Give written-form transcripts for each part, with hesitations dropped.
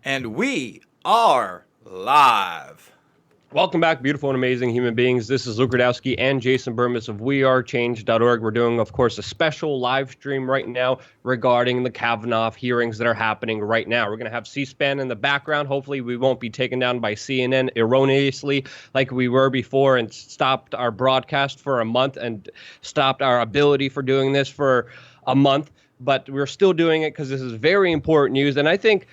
And we are live. Welcome back, beautiful and amazing human beings. This is Luke Radowski and Jason Burmis of WeAreChange.org. We're doing, of course, a special live stream right now regarding the Kavanaugh hearings that are happening right now. We're going to have C-SPAN in the background. Hopefully, we won't be taken down by CNN erroneously like we were before and stopped our broadcast for a month and stopped our ability for doing this for a month. But we're still doing it because this is very important news. And I think,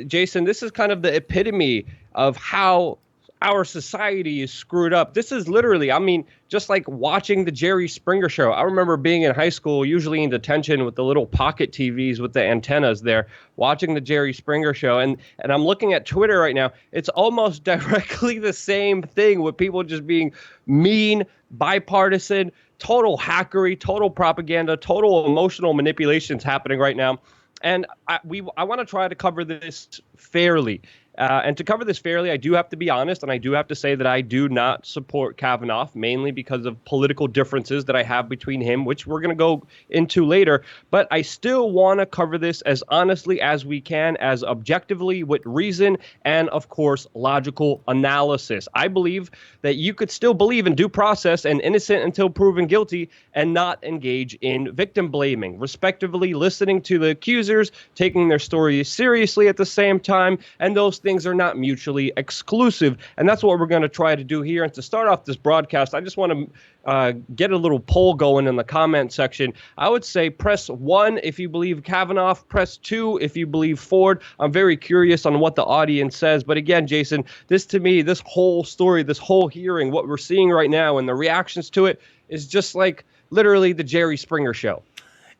Jason, this is kind of the epitome of how our society is screwed up. This is literally, just like watching the Jerry Springer show. I remember being in high school, usually in detention with the little pocket TVs with the antennas there, watching the Jerry Springer show. And I'm looking at Twitter right now. It's almost directly the same thing with people just being mean, bipartisan, total hackery, total propaganda, total emotional manipulations happening right now. And I want to try to cover this fairly. And to cover this fairly, I do have to be honest, and I do have to say that I do not support Kavanaugh, mainly because of political differences that I have between him, which we're going to go into later. But I still want to cover this as honestly as we can, as objectively, with reason, and, of course, logical analysis. I believe that you could still believe in due process and innocent until proven guilty and not engage in victim blaming, respectively listening to the accusers, taking their stories seriously at the same time, and those things are not mutually exclusive. And that's what we're going to try to do here. And to start off this broadcast, I just want to get a little poll going in the comment section. I would say press 1 if you believe Kavanaugh, press 2 if you believe Ford. I'm very curious on what the audience says. But again, Jason, this to me, this whole story, this whole hearing, what we're seeing right now and the reactions to it is just like literally the Jerry Springer show.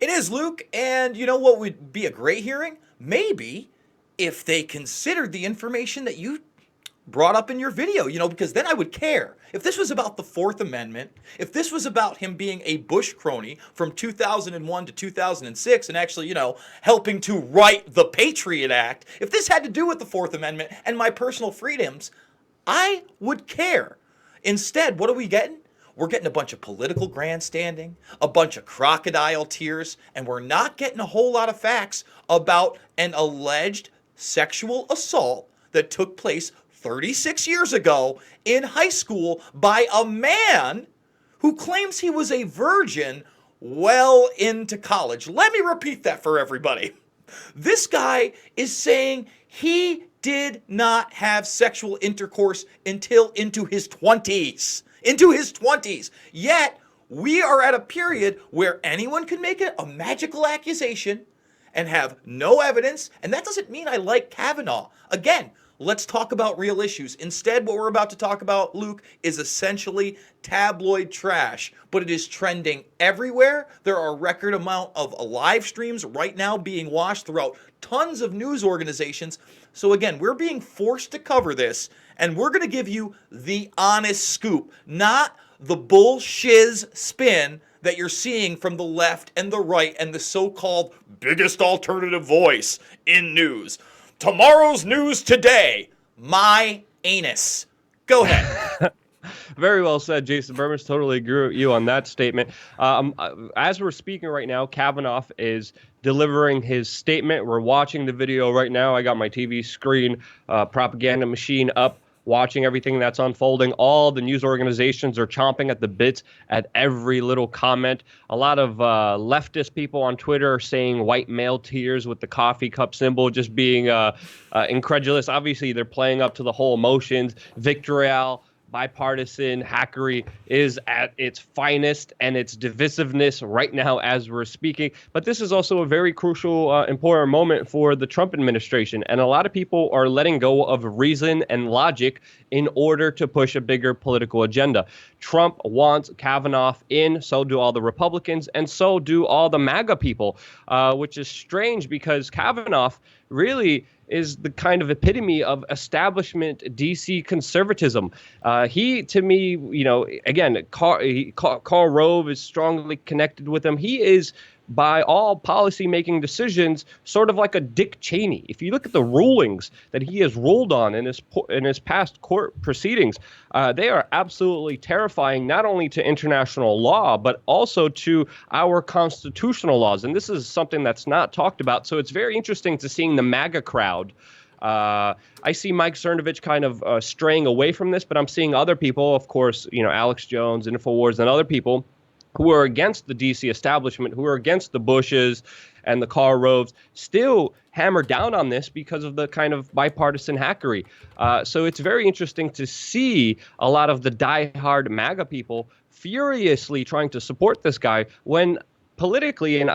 It is, Luke. And you know what would be a great hearing? Maybe if they considered the information that you brought up in your video, because then I would care. If this was about the Fourth Amendment, if this was about him being a Bush crony from 2001 to 2006 and actually, helping to write the Patriot Act, if this had to do with the Fourth Amendment and my personal freedoms, I would care. Instead, what are we getting? We're getting a bunch of political grandstanding, a bunch of crocodile tears, and we're not getting a whole lot of facts about an alleged sexual assault that took place 36 years ago in high school by a man who claims he was a virgin well into college. Let me repeat that for everybody. This guy is saying he did not have sexual intercourse until into his 20s. Into his 20s. Yet, we are at a period where anyone can make a magical accusation and have no evidence, and that doesn't mean I like Kavanaugh. Again, let's talk about real issues. Instead, what we're about to talk about, Luke, is essentially tabloid trash, but it is trending everywhere. There are a record amount of live streams right now being watched throughout tons of news organizations. So again, we're being forced to cover this, and we're going to give you the honest scoop, not the bullshiz spin that you're seeing from the left and the right and the so-called biggest alternative voice in news. Tomorrow's news today, my anus. Go ahead. Very well said, Jason Burmis. Totally agree with you on that statement. As we're speaking right now, Kavanaugh is delivering his statement. We're watching the video right now. I got my TV screen, propaganda machine up, watching everything that's unfolding. All the news organizations are chomping at the bits at every little comment. A lot of leftist people on Twitter are saying white male tears with the coffee cup symbol, just being incredulous. Obviously, they're playing up to the whole emotions. Vitriol, bipartisan hackery is at its finest and its divisiveness right now as we're speaking. But this is also a very crucial, important moment for the Trump administration. And a lot of people are letting go of reason and logic in order to push a bigger political agenda. Trump wants Kavanaugh in, so do all the Republicans, and so do all the MAGA people, which is strange because Kavanaugh really is the kind of epitome of establishment DC conservatism. He, to me, again, Karl Rove is strongly connected with him. He is, by all policy-making decisions, sort of like a Dick Cheney. If you look at the rulings that he has ruled on in his past court proceedings, they are absolutely terrifying, not only to international law, but also to our constitutional laws. And this is something that's not talked about. So it's very interesting to seeing the MAGA crowd I see Mike Cernovich kind of straying away from this, but I'm seeing other people, of course, Alex Jones, InfoWars, and other people who are against the DC establishment, who are against the Bushes and the Karl Roves, still hammer down on this because of the kind of bipartisan hackery. So it's very interesting to see a lot of the diehard MAGA people furiously trying to support this guy when politically and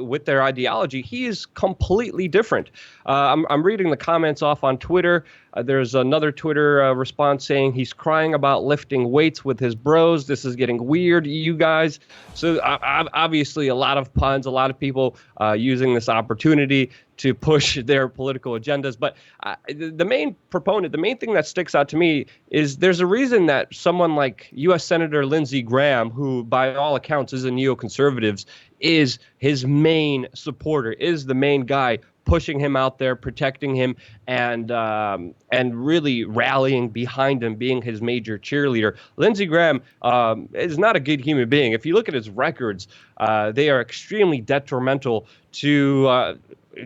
with their ideology, he is completely different. I'm reading the comments off on Twitter. There's another Twitter response saying he's crying about lifting weights with his bros. This is getting weird, you guys. So obviously a lot of puns, a lot of people using this opportunity to push their political agendas. But the main thing that sticks out to me is there's a reason that someone like U.S. Senator Lindsey Graham, who by all accounts is a neoconservative, is his main supporter, is the main guy pushing him out there, protecting him, and really rallying behind him, being his major cheerleader. Lindsey Graham is not a good human being. If you look at his records, they are extremely detrimental to,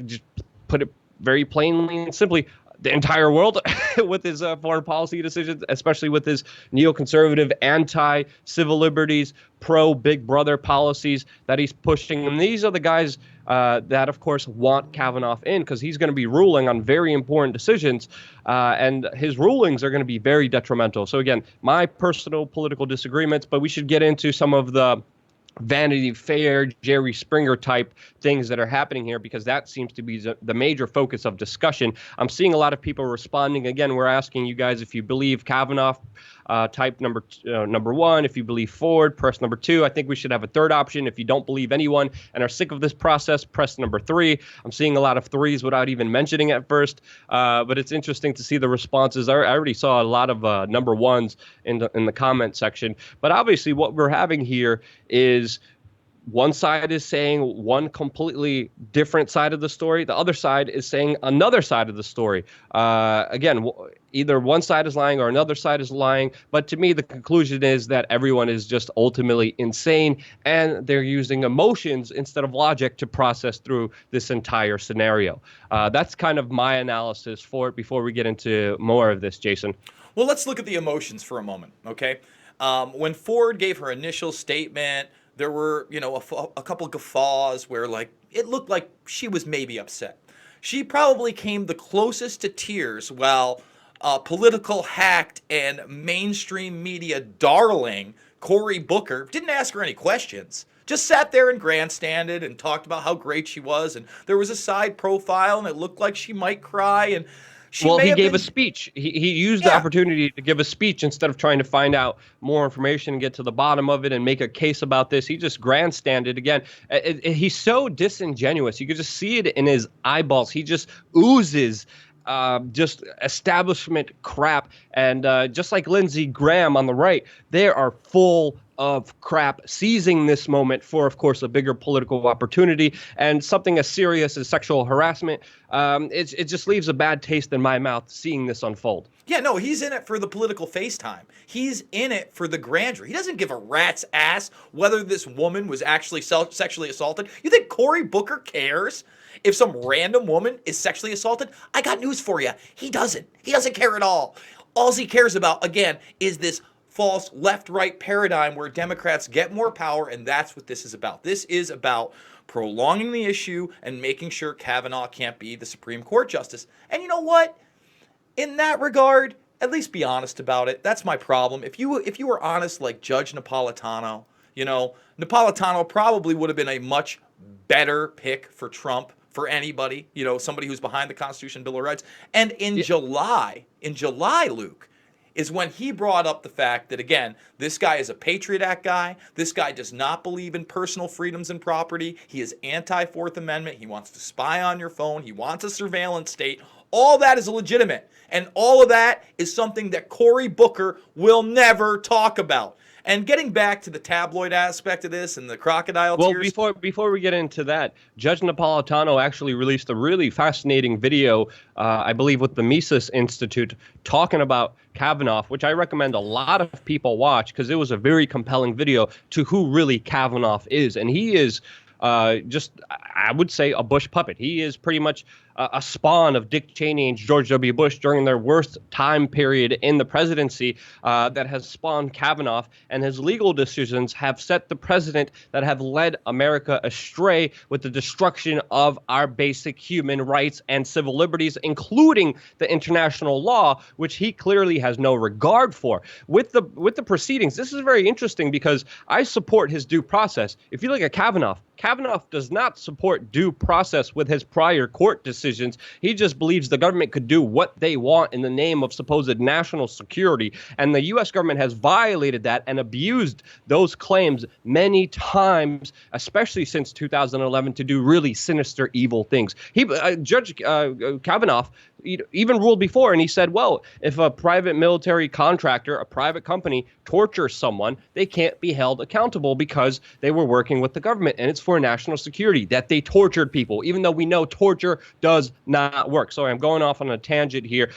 just put it very plainly and simply, the entire world with his foreign policy decisions, especially with his neoconservative, anti-civil liberties, pro-Big Brother policies that he's pushing. And these are the guys that, of course, want Kavanaugh in because he's going to be ruling on very important decisions, and his rulings are going to be very detrimental. So, again, my personal political disagreements, but we should get into some of the Vanity Fair, Jerry Springer type things that are happening here, because that seems to be the major focus of discussion. I'm seeing a lot of people responding. Again, we're asking you guys if you believe Kavanaugh, type number one. If you believe Ford, press number 2. I think we should have a third option. If you don't believe anyone and are sick of this process, press number 3. I'm seeing a lot of 3s without even mentioning it at first, but it's interesting to see the responses. I already saw a lot of number 1s in the comment section. But obviously what we're having here is one side is saying one completely different side of the story. The other side is saying another side of the story. Again, either one side is lying or another side is lying. But to me, the conclusion is that everyone is just ultimately insane, and they're using emotions instead of logic to process through this entire scenario. That's kind of my analysis for it before we get into more of this, Jason. Well, let's look at the emotions for a moment, okay? When Ford gave her initial statement, there were, a couple guffaws where, it looked like she was maybe upset. She probably came the closest to tears while political hacked and mainstream media darling Cory Booker didn't ask her any questions. Just sat there and grandstanded and talked about how great she was. And there was a side profile, and it looked like she might cry. And he gave a speech. He used the opportunity to give a speech instead of trying to find out more information and get to the bottom of it and make a case about this. He just grandstanded again. He's so disingenuous. You could just see it in his eyeballs. He just oozes just establishment crap. And just like Lindsey Graham on the right, they are full of crap, seizing this moment for, of course, a bigger political opportunity and something as serious as sexual harassment. It just leaves a bad taste in my mouth seeing this unfold. Yeah, no, he's in it for the political FaceTime. He's in it for the grandeur. He doesn't give a rat's ass whether this woman was actually sexually assaulted. You think Cory Booker cares if some random woman is sexually assaulted? I got news for you. He doesn't. He doesn't care at all. All he cares about, again, is this false left-right paradigm where Democrats get more power, and that's what this is about. This is about prolonging the issue and making sure Kavanaugh can't be the Supreme Court justice. And you know what? In that regard, at least be honest about it. That's my problem. If you were honest like Judge Napolitano, Napolitano probably would have been a much better pick for Trump, for anybody, somebody who's behind the Constitution, Bill of Rights. And in July, Luke, is when he brought up the fact that, again, this guy is a Patriot Act guy. This guy does not believe in personal freedoms and property. He is anti-Fourth Amendment. He wants to spy on your phone. He wants a surveillance state. All that is legitimate. And all of that is something that Cory Booker will never talk about. And getting back to the tabloid aspect of this and the crocodile tears. Well, before we get into that, Judge Napolitano actually released a really fascinating video, I believe with the Mises Institute, talking about Kavanaugh, which I recommend a lot of people watch because it was a very compelling video to who really Kavanaugh is. And he is just, I would say, a Bush puppet. He is pretty much a spawn of Dick Cheney and George W. Bush during their worst time period in the presidency, that has spawned Kavanaugh, and his legal decisions have set the president that have led America astray with the destruction of our basic human rights and civil liberties, including the international law, which he clearly has no regard for. With the proceedings, this is very interesting because I support his due process. If you look at Kavanaugh does not support due process with his prior court decisions. He just believes the government could do what they want in the name of supposed national security. And the U.S. government has violated that and abused those claims many times, especially since 2011, to do really sinister, evil things. Judge Kavanaugh even ruled before, and he said, well, if a private military contractor, a private company, tortures someone, they can't be held accountable because they were working with the government, and it's for national security that they tortured people, even though we know torture does not work. Sorry, I'm going off on a tangent here.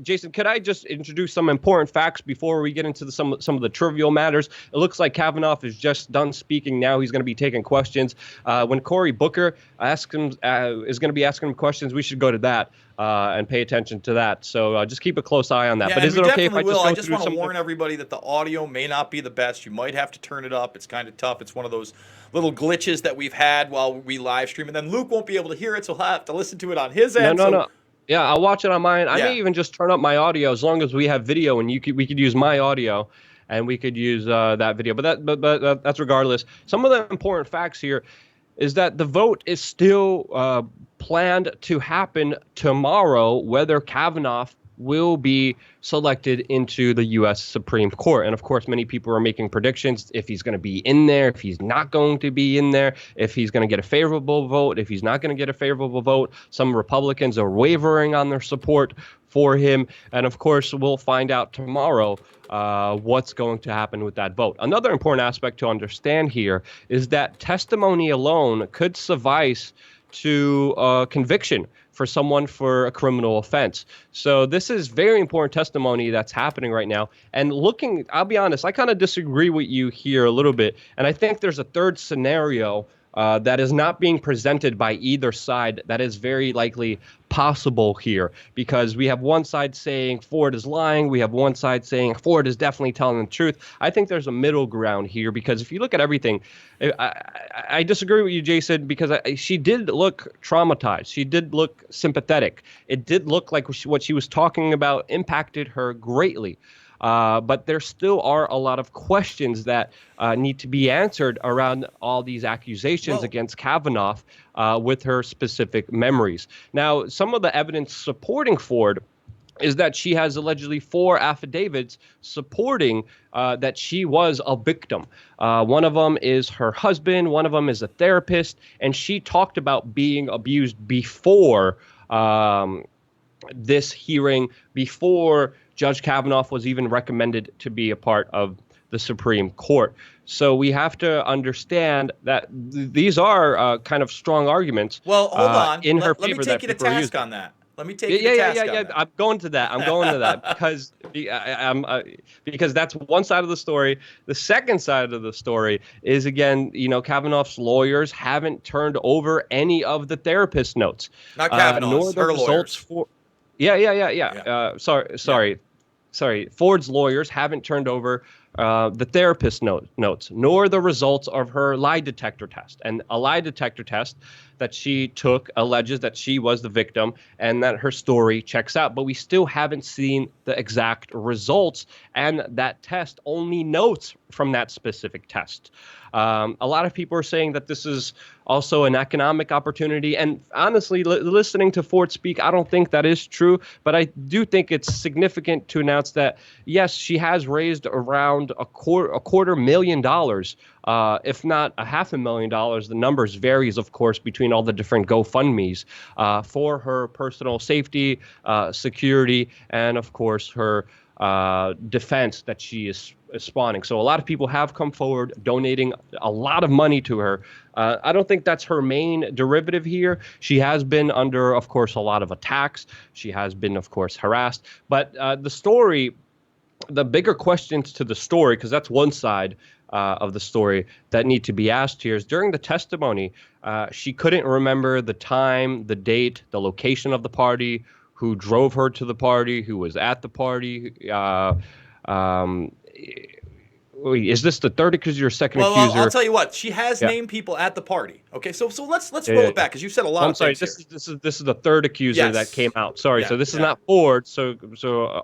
Jason, could I just introduce some important facts before we get into some of the trivial matters? It looks like Kavanaugh is just done speaking now. He's going to be taking questions. When Cory Booker is going to be asking him questions, we should go to that. And pay attention to that. So just keep a close eye on that. Yeah, but is it okay if I just go I just through want to some warn everybody that the audio may not be the best. You might have to turn it up. It's kind of tough. It's one of those little glitches that we've had while we live stream, and then Luke won't be able to hear it, so he'll have to listen to it on his end. No. Yeah, I'll watch it on mine. I may even just turn up my audio as long as we have video, and we could use my audio, and we could use that video. But that's regardless. Some of the important facts here is that the vote is still planned to happen tomorrow, whether Kavanaugh will be selected into the U.S. Supreme Court. And of course, many people are making predictions if he's going to be in there, if he's not going to be in there, if he's going to get a favorable vote, if he's not going to get a favorable vote. Some Republicans are wavering on their support for him. And of course, we'll find out tomorrow what's going to happen with that vote. Another important aspect to understand here is that testimony alone could suffice to conviction for someone for a criminal offense. So this is very important testimony that's happening right now. And I'll be honest, I kind of disagree with you here a little bit. And I think there's a third scenario that is not being presented by either side that is very likely possible here, because we have one side saying Ford is lying. We have one side saying Ford is definitely telling the truth. I think there's a middle ground here, because if you look at everything, I disagree with you, Jason, because she did look traumatized. She did look sympathetic. It did look like what she was talking about impacted her greatly. But there still are a lot of questions that need to be answered around all these accusations against Kavanaugh with her specific memories. Now, some of the evidence supporting Ford is that she has allegedly 4 affidavits supporting that she was a victim. One of them is her husband. One of them is a therapist. And she talked about being abused before this hearing, before Judge Kavanaugh was even recommended to be a part of the Supreme Court. So we have to understand that these are kind of strong arguments. Well, hold on. In her favor. Let me take you to task on that. Let me take you to task on that. I'm going to that. Because that's one side of the story. The second side of the story is, again, Kavanaugh's lawyers haven't turned over any of the therapist notes. Not Kavanaugh's, her lawyers. Sorry. Ford's lawyers haven't turned over the therapist notes, nor the results of her lie detector test. And a lie detector test that she took alleges that she was the victim and that her story checks out. But we still haven't seen the exact results, and that test only notes from that specific test. A lot of people are saying that this is also an economic opportunity. And honestly, listening to Ford speak, I don't think that is true. But I do think it's significant to announce that, yes, she has raised around a $250,000, if not $500,000. The numbers varies, of course, between all the different GoFundMes for her personal safety, security, and, of course, her defense that she is spawning. So a lot of people have come forward donating a lot of money to her. I don't think that's her main derivative here. She has been under, of course, a lot of attacks. She has been, of course, harassed. But the bigger questions to the story, because that's one side, of the story that need to be asked here is during the testimony, she couldn't remember the time, the date, the location of the party, who drove her to the party, who was at the party. Wait, is this the third accuser or second Well, I'll accuser? tell you what. She has Yeah. named people at the party. Okay, so let's roll Yeah. it back because you said a lot I'm of sorry. things This here. is this is the third accuser that came Yes. out. Sorry. Yeah. So this is Yeah. not Ford. So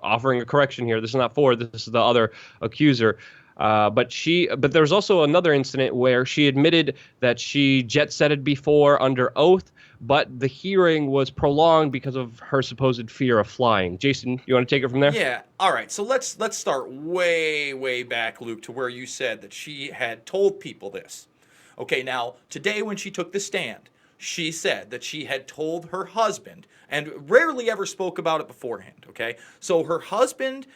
offering a correction here. This is not Ford. This is the other accuser. But there's also another incident where she admitted that she jet setted before under oath, but the hearing was prolonged because of her supposed fear of flying. Jason, you want to take it from there? Yeah. All right. So let's start way back, Luke, to where you said that she had told people this. Okay. Now today, when she took the stand, she said that she had told her husband, and rarely ever spoke about it beforehand. Okay. So her husband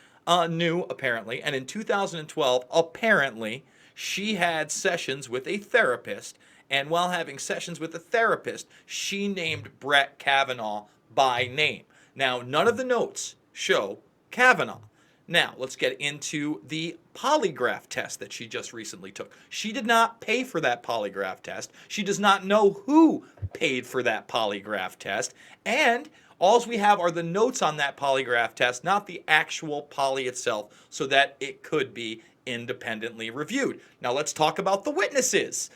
knew apparently, and in 2012, apparently, she had sessions with a therapist. And while having sessions with the therapist, she named Brett Kavanaugh by name. Now, none of the notes show Kavanaugh. Now, let's get into the polygraph test that she just recently took. She did not pay for that polygraph test. She does not know who paid for that polygraph test. And all we have are the notes on that polygraph test, not the actual poly itself, so that it could be independently reviewed. Now, let's talk about the witnesses.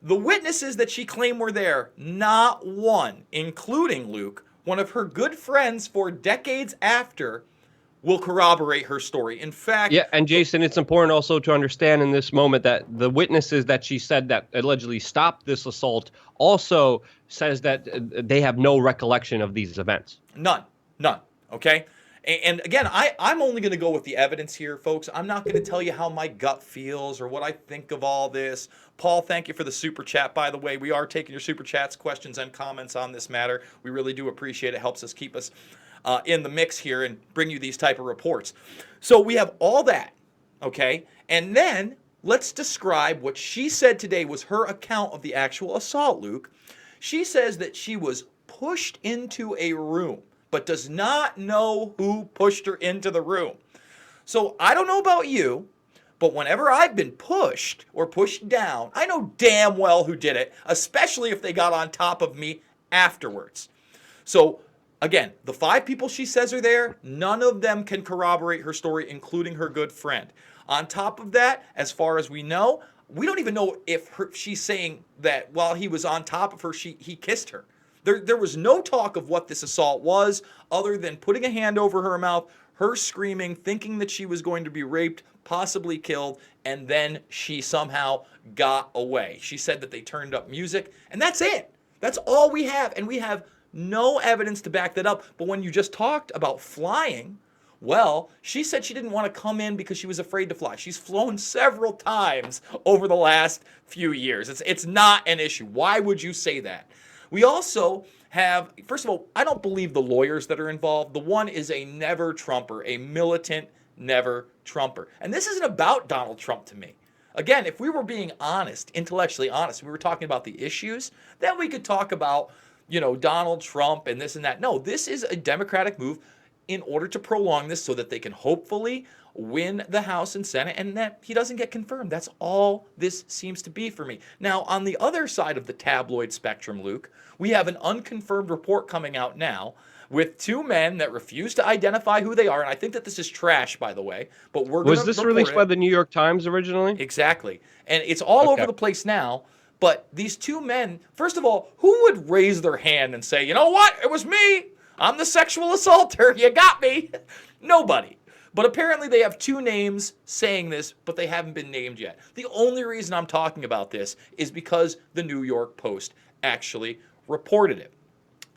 The witnesses that she claimed were there, not one, including Luke, one of her good friends for decades after, will corroborate her story. In fact, Yeah, and Jason, it's important also to understand in this moment that the witnesses that she said that allegedly stopped this assault also says that they have no recollection of these events. none. Okay? And again, I'm only going to go with the evidence here, folks. I'm not going to tell you how my gut feels or what I think of all this. Paul, thank you for the super chat, by the way. We are taking your super chats, questions, and comments on this matter. We really do appreciate it. It helps us keep us in the mix here and bring you these type of reports. So we have all that, okay? And then let's describe what she said today was her account of the actual assault, Luke. She says that she was pushed into a room, but does not know who pushed her into the room. So I don't know about you, but whenever I've been pushed or pushed down, I know damn well who did it, especially if they got on top of me afterwards. So again, the 5 people she says are there, none of them can corroborate her story, including her good friend. On top of that, as far as we know, we don't even know if she's saying that while he was on top of her, he kissed her. There was no talk of what this assault was other than putting a hand over her mouth, her screaming, thinking that she was going to be raped, possibly killed, and then she somehow got away. She said that they turned up music, and that's it. That's all we have, and we have no evidence to back that up. But when you just talked about flying, well, she said she didn't want to come in because she was afraid to fly. She's flown several times over the last few years. It's not an issue. Why would you say that? We also have, first of all, I don't believe the lawyers that are involved. The one is a never Trumper, a militant never Trumper. And this isn't about Donald Trump to me. Again, if we were being honest, intellectually honest, we were talking about the issues, then we could talk about, Donald Trump and this and that. No, this is a Democratic move in order to prolong this so that they can hopefully win the House and Senate and that he doesn't get confirmed. That's all this seems to be for me. Now, on the other side of the tabloid spectrum, Luke, we have an unconfirmed report coming out now with 2 men that refuse to identify who they are. And I think that this is trash, by the way, but we're going to Was this released by the New York Times originally? Exactly. And it's all over the place now. But these 2 men, first of all, who would raise their hand and say, you know what? It was me. I'm the sexual assaulter. You got me. Nobody. But apparently they have 2 names saying this, but they haven't been named yet. The only reason I'm talking about this is because the New York Post actually reported it.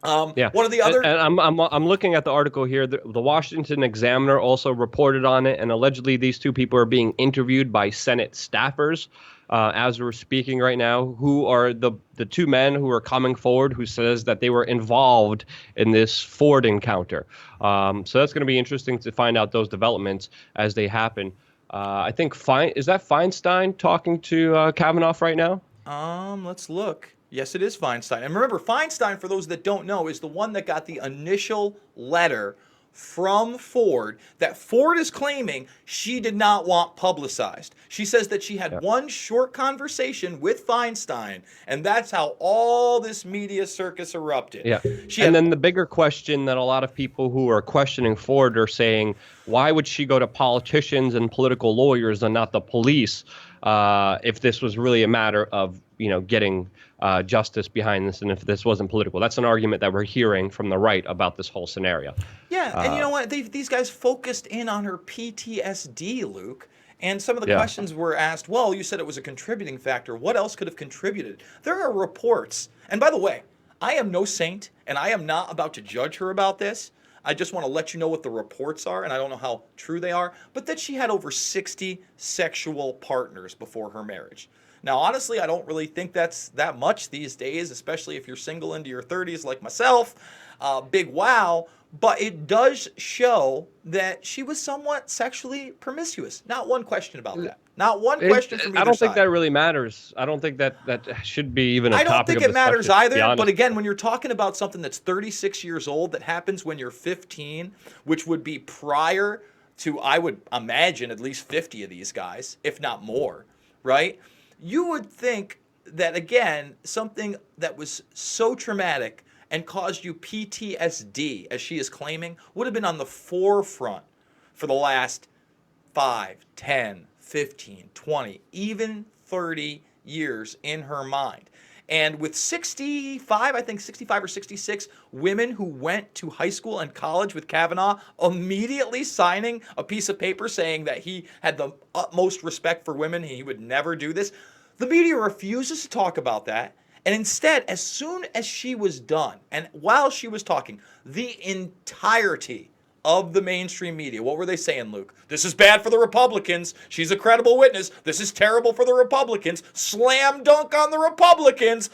Yeah. One of the other, and I'm looking at the article here. The Washington Examiner also reported on it, and allegedly these 2 people are being interviewed by Senate staffers as we're speaking right now, who are the 2 men who are coming forward, who says that they were involved in this Ford encounter. So that's going to be interesting to find out those developments as they happen. I think is that Feinstein talking to Kavanaugh right now? Let's look. Yes, it is Feinstein. And remember, Feinstein, for those that don't know, is the one that got the initial letter from Ford that Ford is claiming she did not want publicized. She says that she had one short conversation with Feinstein, and that's how all this media circus erupted. Yeah. She And had then the bigger question that a lot of people who are questioning Ford are saying, why would she go to politicians and political lawyers and not the police if this was really a matter of, getting justice behind this and if this wasn't political? That's an argument that we're hearing from the right about this whole scenario. Yeah, and you know what? These guys focused in on her PTSD, Luke. And some of the Yeah. questions were asked, well, you said it was a contributing factor. What else could have contributed? There are reports. And by the way, I am no saint, and I am not about to judge her about this. I just want to let you know what the reports are, and I don't know how true they are, but that she had over 60 sexual partners before her marriage. Now, honestly, I don't really think that's that much these days, especially if you're single into your 30s like myself. Big wow. But it does show that she was somewhat sexually promiscuous. Not one question about that. Not one question from either I don't think side. that really matters. I don't think that should be even a I don't topic think of it matters discussion, to be either. honest. But again, when you're talking about something that's 36 years old that happens when you're 15, which would be prior to, I would imagine, at least 50 of these guys, if not more, right? You would think that, again, something that was so traumatic and caused you PTSD, as she is claiming, would have been on the forefront for the last 5, 10, 15, 20, even 30 years in her mind. And with 65, I think 65 or 66 women who went to high school and college with Kavanaugh immediately signing a piece of paper saying that he had the utmost respect for women, he would never do this, the media refuses to talk about that. And instead, as soon as she was done, and while she was talking, the entirety of the mainstream media, what were they saying, Luke? This is bad for the Republicans. She's a credible witness. This is terrible for the Republicans. Slam dunk on the Republicans.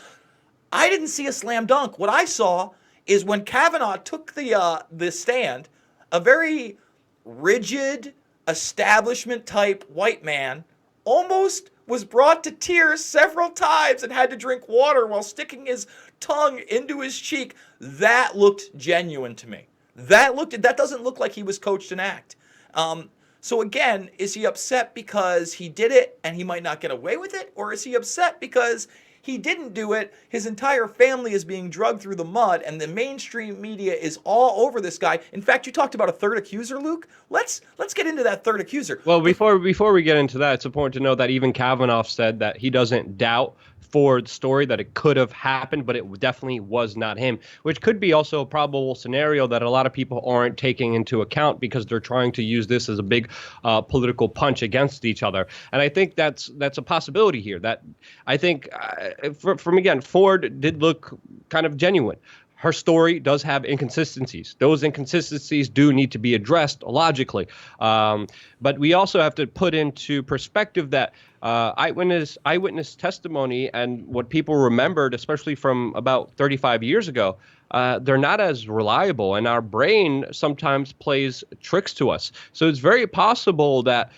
I didn't see a slam dunk. What I saw is when Kavanaugh took the stand, a very rigid, establishment-type white man almost was brought to tears several times and had to drink water while sticking his tongue into his cheek. That looked genuine to me. That doesn't look like he was coached an act. So again, is he upset because he did it and he might not get away with it? Or is he upset because he didn't do it, his entire family is being dragged through the mud, and the mainstream media is all over this guy? In fact, you talked about a third accuser, Luke. Let's get into that third accuser. Well, before we get into that, it's important to know that even Kavanaugh said that he doesn't doubt Ford's story, that it could have happened, but it definitely was not him, which could be also a probable scenario that a lot of people aren't taking into account because they're trying to use this as a big political punch against each other. And I think that's a possibility here. That I think, from again, Ford did look kind of genuine. Her story does have inconsistencies. Those inconsistencies do need to be addressed logically. But we also have to put into perspective that eyewitness testimony and what people remembered, especially from about 35 years ago, they're not as reliable. And our brain sometimes plays tricks to us. So it's very possible that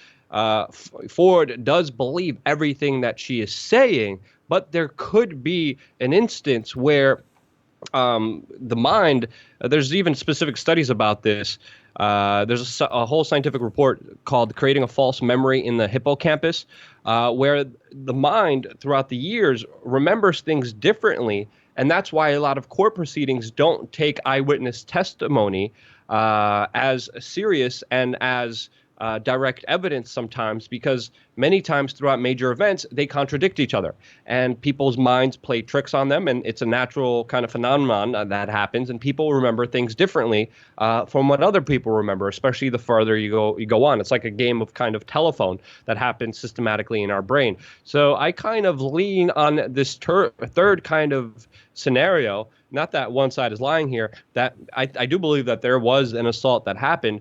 Ford does believe everything that she is saying, but there could be an instance where the mind, there's even specific studies about this. There's a whole scientific report called Creating a False Memory in the Hippocampus, where the mind throughout the years remembers things differently. And that's why a lot of court proceedings don't take eyewitness testimony as serious and as direct evidence sometimes, because many times throughout major events, they contradict each other and people's minds play tricks on them. And it's a natural kind of phenomenon that happens. And people remember things differently from what other people remember, especially the farther you go on. It's like a game of kind of telephone that happens systematically in our brain. So I kind of lean on this third kind of scenario. Not that one side is lying here, that I do believe that there was an assault that happened.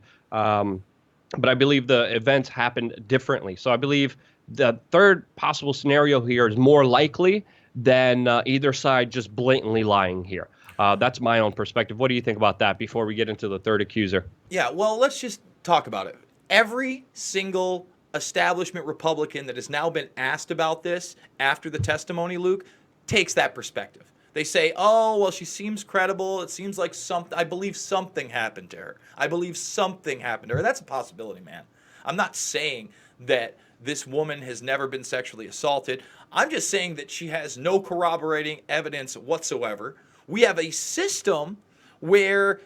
But I believe the events happened differently. So I believe the third possible scenario here is more likely than either side just blatantly lying here. That's my own perspective. What do you think about that before we get into the third accuser? Yeah, well, let's just talk about it. Every single establishment Republican that has now been asked about this after the testimony, Luke, takes that perspective. They say, oh, well, she seems credible. It seems like something, I believe something happened to her. I believe something happened to her. That's a possibility, man. I'm not saying that this woman has never been sexually assaulted. I'm just saying that she has no corroborating evidence whatsoever. We have a system where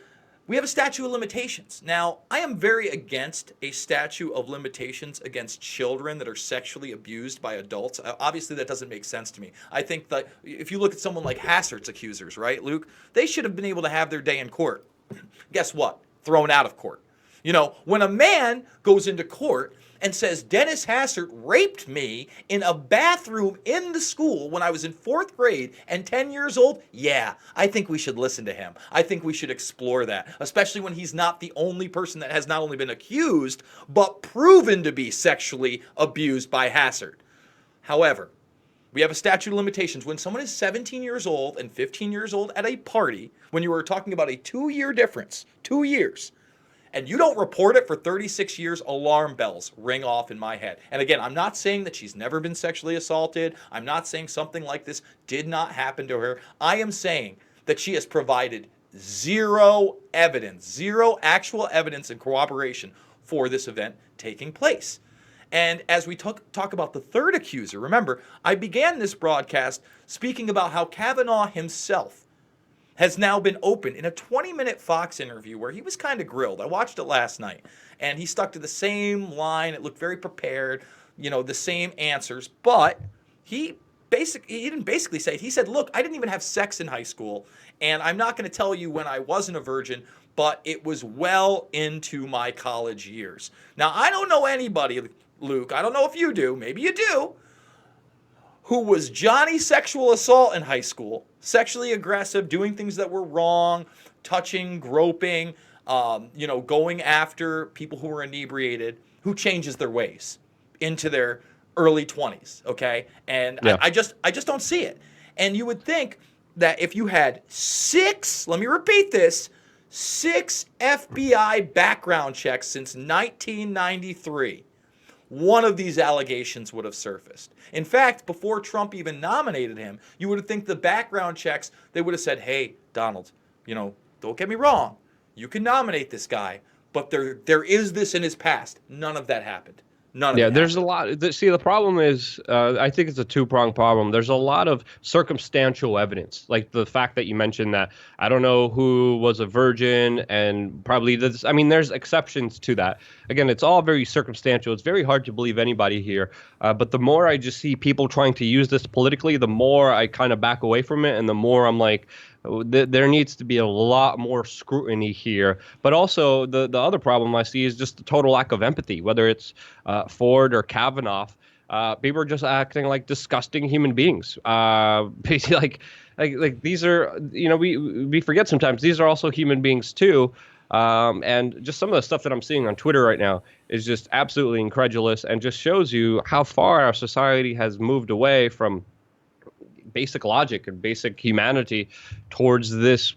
we have a statute of limitations. Now, I am very against a statute of limitations against children that are sexually abused by adults. Obviously, that doesn't make sense to me. I think that if you look at someone like Hassert's accusers, right, Luke, they should have been able to have their day in court. Guess what? Thrown out of court. You know, when a man goes into court and says, Dennis Hassert raped me in a bathroom in the school when I was in 4th grade and 10 years old, yeah, I think we should listen to him. I think we should explore that, especially when he's not the only person that has not only been accused, but proven to be sexually abused by Hassert. However, we have a statute of limitations. When someone is 17 years old and 15 years old at a party, when you were talking about a 2-year difference, 2 years, and you don't report it for 36 years, alarm bells ring off in my head. And again, I'm not saying that she's never been sexually assaulted. I'm not saying something like this did not happen to her. I am saying that she has provided zero evidence, zero actual evidence and corroboration for this event taking place. And as we talk about the third accuser, remember, I began this broadcast speaking about how Kavanaugh himself has now been open in a 20-minute Fox interview where he was kind of grilled. I watched it last night, and he stuck to the same line. It looked very prepared, you know, the same answers. But he didn't basically say it. He said, look, I didn't even have sex in high school, and I'm not going to tell you when I wasn't a virgin, but it was well into my college years. Now, I don't know anybody, Luke, I don't know if you do, maybe you do, who was Johnny sexual assault in high school, sexually aggressive, doing things that were wrong, touching, groping, going after people who were inebriated, who changes their ways into their early 20s, okay? And yeah. I just don't see it. And you would think that if you had 6 FBI background checks since 1993, one of these allegations would have surfaced. In fact, before Trump even nominated him, you would think the background checks, they would have said, hey, Donald, don't get me wrong. You can nominate this guy, but there is this in his past. None of that happened. There's a lot. See, the problem is, I think it's a 2-pronged problem. There's a lot of circumstantial evidence, like the fact that you mentioned that I don't know who was a virgin, and probably this. I mean, there's exceptions to that. Again, it's all very circumstantial. It's very hard to believe anybody here. But the more I just see people trying to use this politically, the more I kind of back away from it, and the more I'm like, there needs to be a lot more scrutiny here. But also the other problem I see is just the total lack of empathy, whether it's Ford or Kavanaugh. People are just acting like disgusting human beings. Basically, like these are, we forget sometimes these are also human beings too. And just some of the stuff that I'm seeing on Twitter right now is just absolutely incredulous, and just shows you how far our society has moved away from basic logic and basic humanity towards this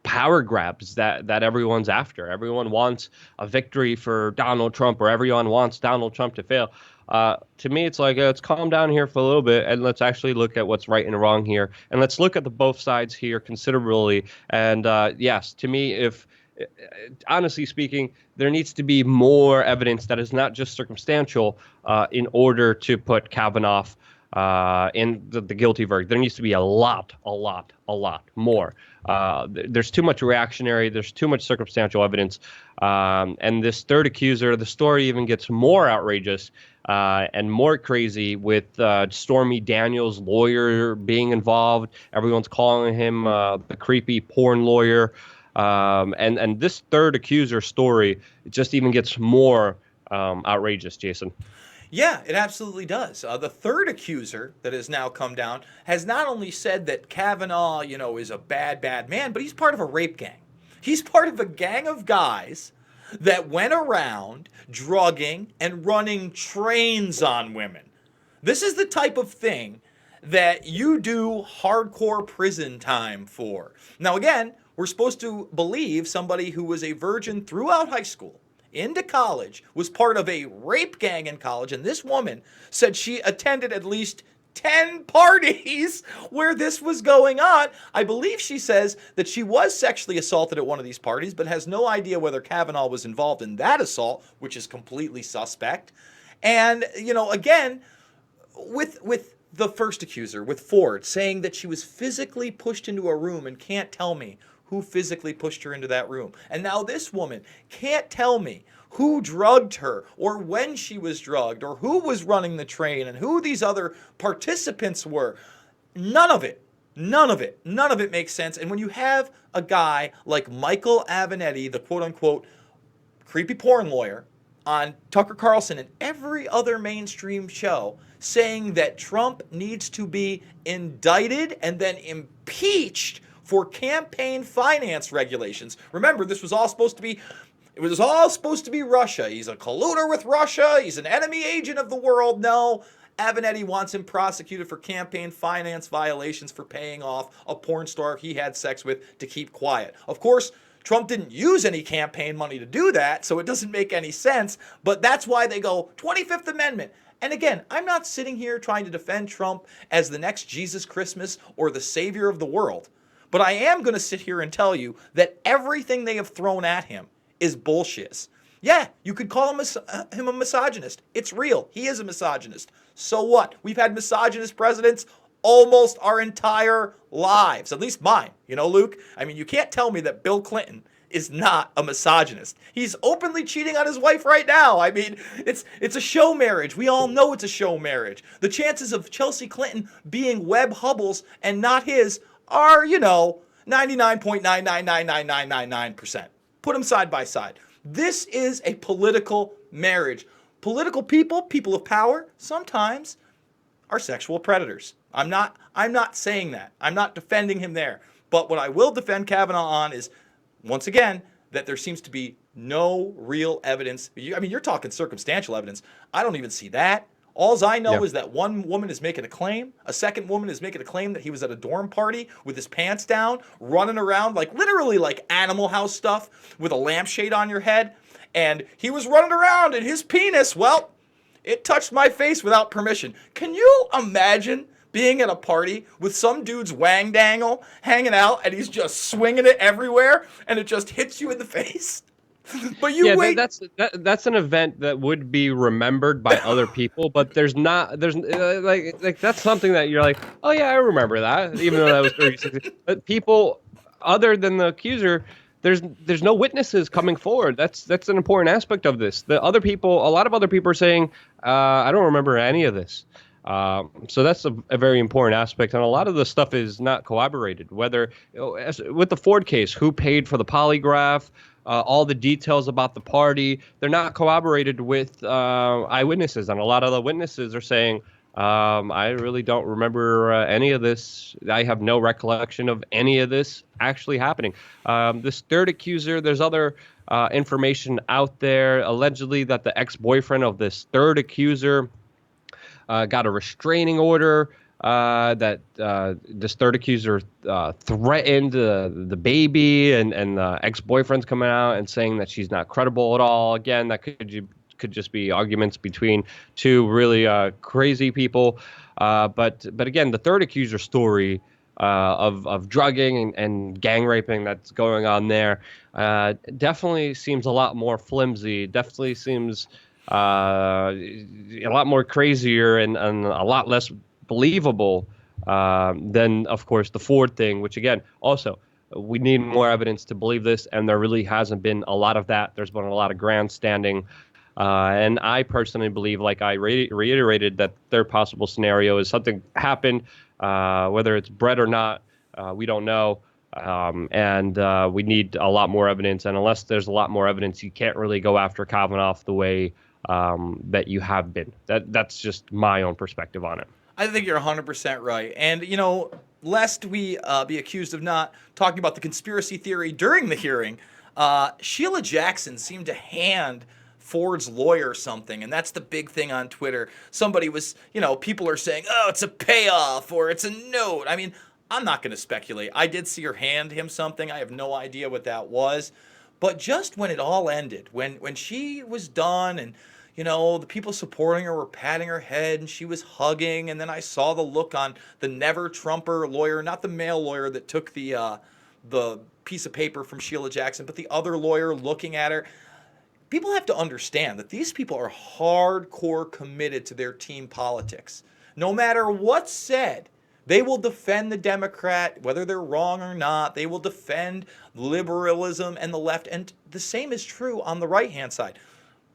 power grabs that everyone's after. Everyone wants a victory for Donald Trump, or everyone wants Donald Trump to fail. To me, it's like, let's calm down here for a little bit, and let's actually look at what's right and wrong here. And let's look at the both sides here considerably. And yes, to me, if honestly speaking, there needs to be more evidence that is not just circumstantial in order to put Kavanaugh in the guilty verdict. There needs to be a lot more. There's too much reactionary. There's too much circumstantial evidence. And this third accuser, the story even gets more outrageous and more crazy with Stormy Daniels' lawyer being involved. Everyone's calling him the creepy porn lawyer. And this third accuser story, it just even gets more outrageous, Jason. Yeah, it absolutely does. The third accuser that has now come down has not only said that Kavanaugh, is a bad man, but he's part of a rape gang. He's part of a gang of guys that went around drugging and running trains on women. This is the type of thing that you do hardcore prison time for. Now, again, we're supposed to believe somebody who was a virgin throughout high school, into college, was part of a rape gang in college, and this woman said she attended at least 10 parties where this was going on. I believe she says that she was sexually assaulted at one of these parties, but has no idea whether Kavanaugh was involved in that assault, which is completely suspect. And, again, with the first accuser, with Ford, saying that she was physically pushed into a room and can't tell me who physically pushed her into that room. And now this woman can't tell me who drugged her or when she was drugged or who was running the train and who these other participants were. None of it makes sense. And when you have a guy like Michael Avenatti, the quote-unquote creepy porn lawyer, on Tucker Carlson and every other mainstream show saying that Trump needs to be indicted and then impeached for campaign finance regulations. Remember, it was all supposed to be Russia. He's a colluder with Russia. He's an enemy agent of the world. No, Avenatti wants him prosecuted for campaign finance violations for paying off a porn star he had sex with to keep quiet. Of course, Trump didn't use any campaign money to do that, so it doesn't make any sense. But that's why they go 25th Amendment. And again, I'm not sitting here trying to defend Trump as the next Jesus Christmas or the savior of the world. But I am going to sit here and tell you that everything they have thrown at him is bullshit. Yeah, you could call him a misogynist. It's real. He is a misogynist. So what? We've had misogynist presidents almost our entire lives, at least mine. Luke? I mean, you can't tell me that Bill Clinton is not a misogynist. He's openly cheating on his wife right now. I mean, it's a show marriage. We all know it's a show marriage. The chances of Chelsea Clinton being Webb Hubbell's and not his are, 99.9999999%. Put them side by side. This is a political marriage. Political people of power, sometimes are sexual predators. I'm not saying that. I'm not defending him there. But what I will defend Kavanaugh on is, once again, that there seems to be no real evidence. You're talking circumstantial evidence. I don't even see that. All I know is that one woman is making a claim. A second woman is making a claim that he was at a dorm party with his pants down, running around literally like Animal House stuff with a lampshade on your head. And he was running around and his penis, well, it touched my face without permission. Can you imagine being at a party with some dude's wang dangle hanging out and he's just swinging it everywhere and it just hits you in the face? But wait. That's an event that would be remembered by other people, but there's like that's something that you're like, oh yeah, I remember that, even though that was 36. But people other than the accuser, there's no witnesses coming forward. That's an important aspect of this. A lot of other people are saying, I don't remember any of this. So that's a very important aspect, and a lot of the stuff is not corroborated. Whether with the Ford case, who paid for the polygraph, all the details about the party, they're not corroborated with eyewitnesses, and a lot of the witnesses are saying, I really don't remember any of this. I have no recollection of any of this actually happening. This third accuser, there's other information out there, allegedly that the ex-boyfriend of this third accuser got a restraining order, that this third accuser threatened the baby, and the ex-boyfriend's coming out and saying that she's not credible at all. Again, that could just be arguments between two really crazy people. But again, the third accuser story of drugging and gang raping that's going on there definitely seems a lot more flimsy. Definitely seems a lot more crazier and a lot less believable than, of course, the Ford thing, which, again, also, we need more evidence to believe this, and there really hasn't been a lot of that. There's been a lot of grandstanding. And I personally believe, like I reiterated, that third possible scenario is something happened, whether it's Brett or not, we don't know. And we need a lot more evidence. And unless there's a lot more evidence, you can't really go after Kavanaugh the way that you have been. That's just my own perspective on it. I think you're 100% right. And, lest we be accused of not talking about the conspiracy theory during the hearing, Sheila Jackson seemed to hand Ford's lawyer something, and that's the big thing on Twitter. Somebody was, people are saying, oh, it's a payoff or it's a note. I mean, I'm not going to speculate. I did see her hand him something. I have no idea what that was. But just when it all ended, when she was done and, the people supporting her were patting her head and she was hugging. And then I saw the look on the Never Trumper lawyer, not the male lawyer that took the piece of paper from Sheila Jackson, but the other lawyer looking at her. People have to understand that these people are hardcore committed to their team politics. No matter what's said, they will defend the Democrat, whether they're wrong or not. They will defend liberalism and the left. And the same is true on the right-hand side.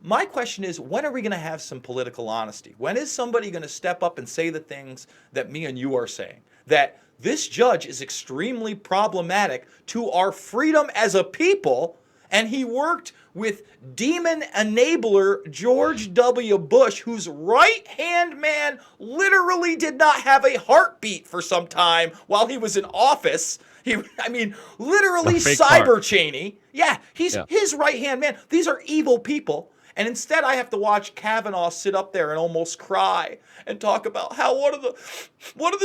My question is, when are we going to have some political honesty? When is somebody going to step up and say the things that me and you are saying? That this judge is extremely problematic to our freedom as a people, and he worked with demon enabler George W. Bush, whose right-hand man literally did not have a heartbeat for some time while he was in office. Literally Cyber Cheney. Yeah, he's his right-hand man. These are evil people. And instead, I have to watch Kavanaugh sit up there and almost cry and talk about how one of the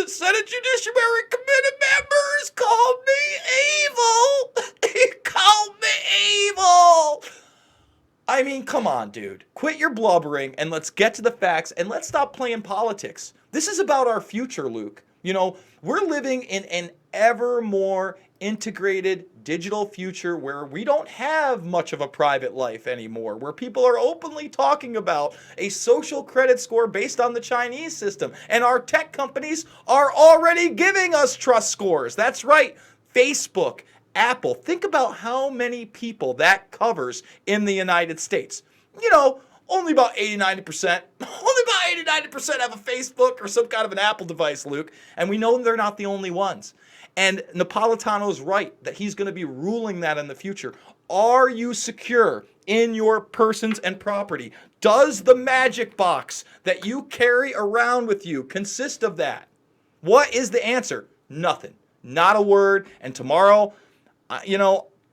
Senate Judiciary Committee members called me evil. He called me evil. I mean, come on, dude. Quit your blubbering and let's get to the facts and let's stop playing politics. This is about our future, Luke. We're living in an ever more integrated digital future where we don't have much of a private life anymore, where people are openly talking about a social credit score based on the Chinese system. And our tech companies are already giving us trust scores. That's right. Facebook, Apple. Think about how many people that covers in the United States. Only about 80-90%. Only about 80-90% have a Facebook or some kind of an Apple device, Luke. And we know they're not the only ones. And Napolitano's right that he's going to be ruling that in the future. Are you secure in your persons and property? Does the magic box that you carry around with you consist of that? What is the answer? Nothing. Not a word. And tomorrow,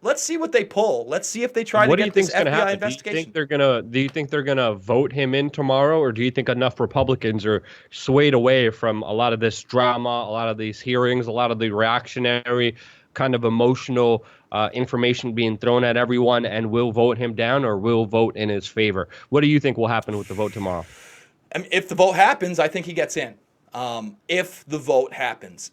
let's see what they pull. Let's see if they try to get this FBI investigation. Do you think they're gonna vote him in tomorrow, or do you think enough Republicans are swayed away from a lot of this drama, a lot of these hearings, a lot of the reactionary kind of emotional information being thrown at everyone, and will vote him down or will vote in his favor? What do you think will happen with the vote tomorrow? If the vote happens, I think he gets in. If the vote happens.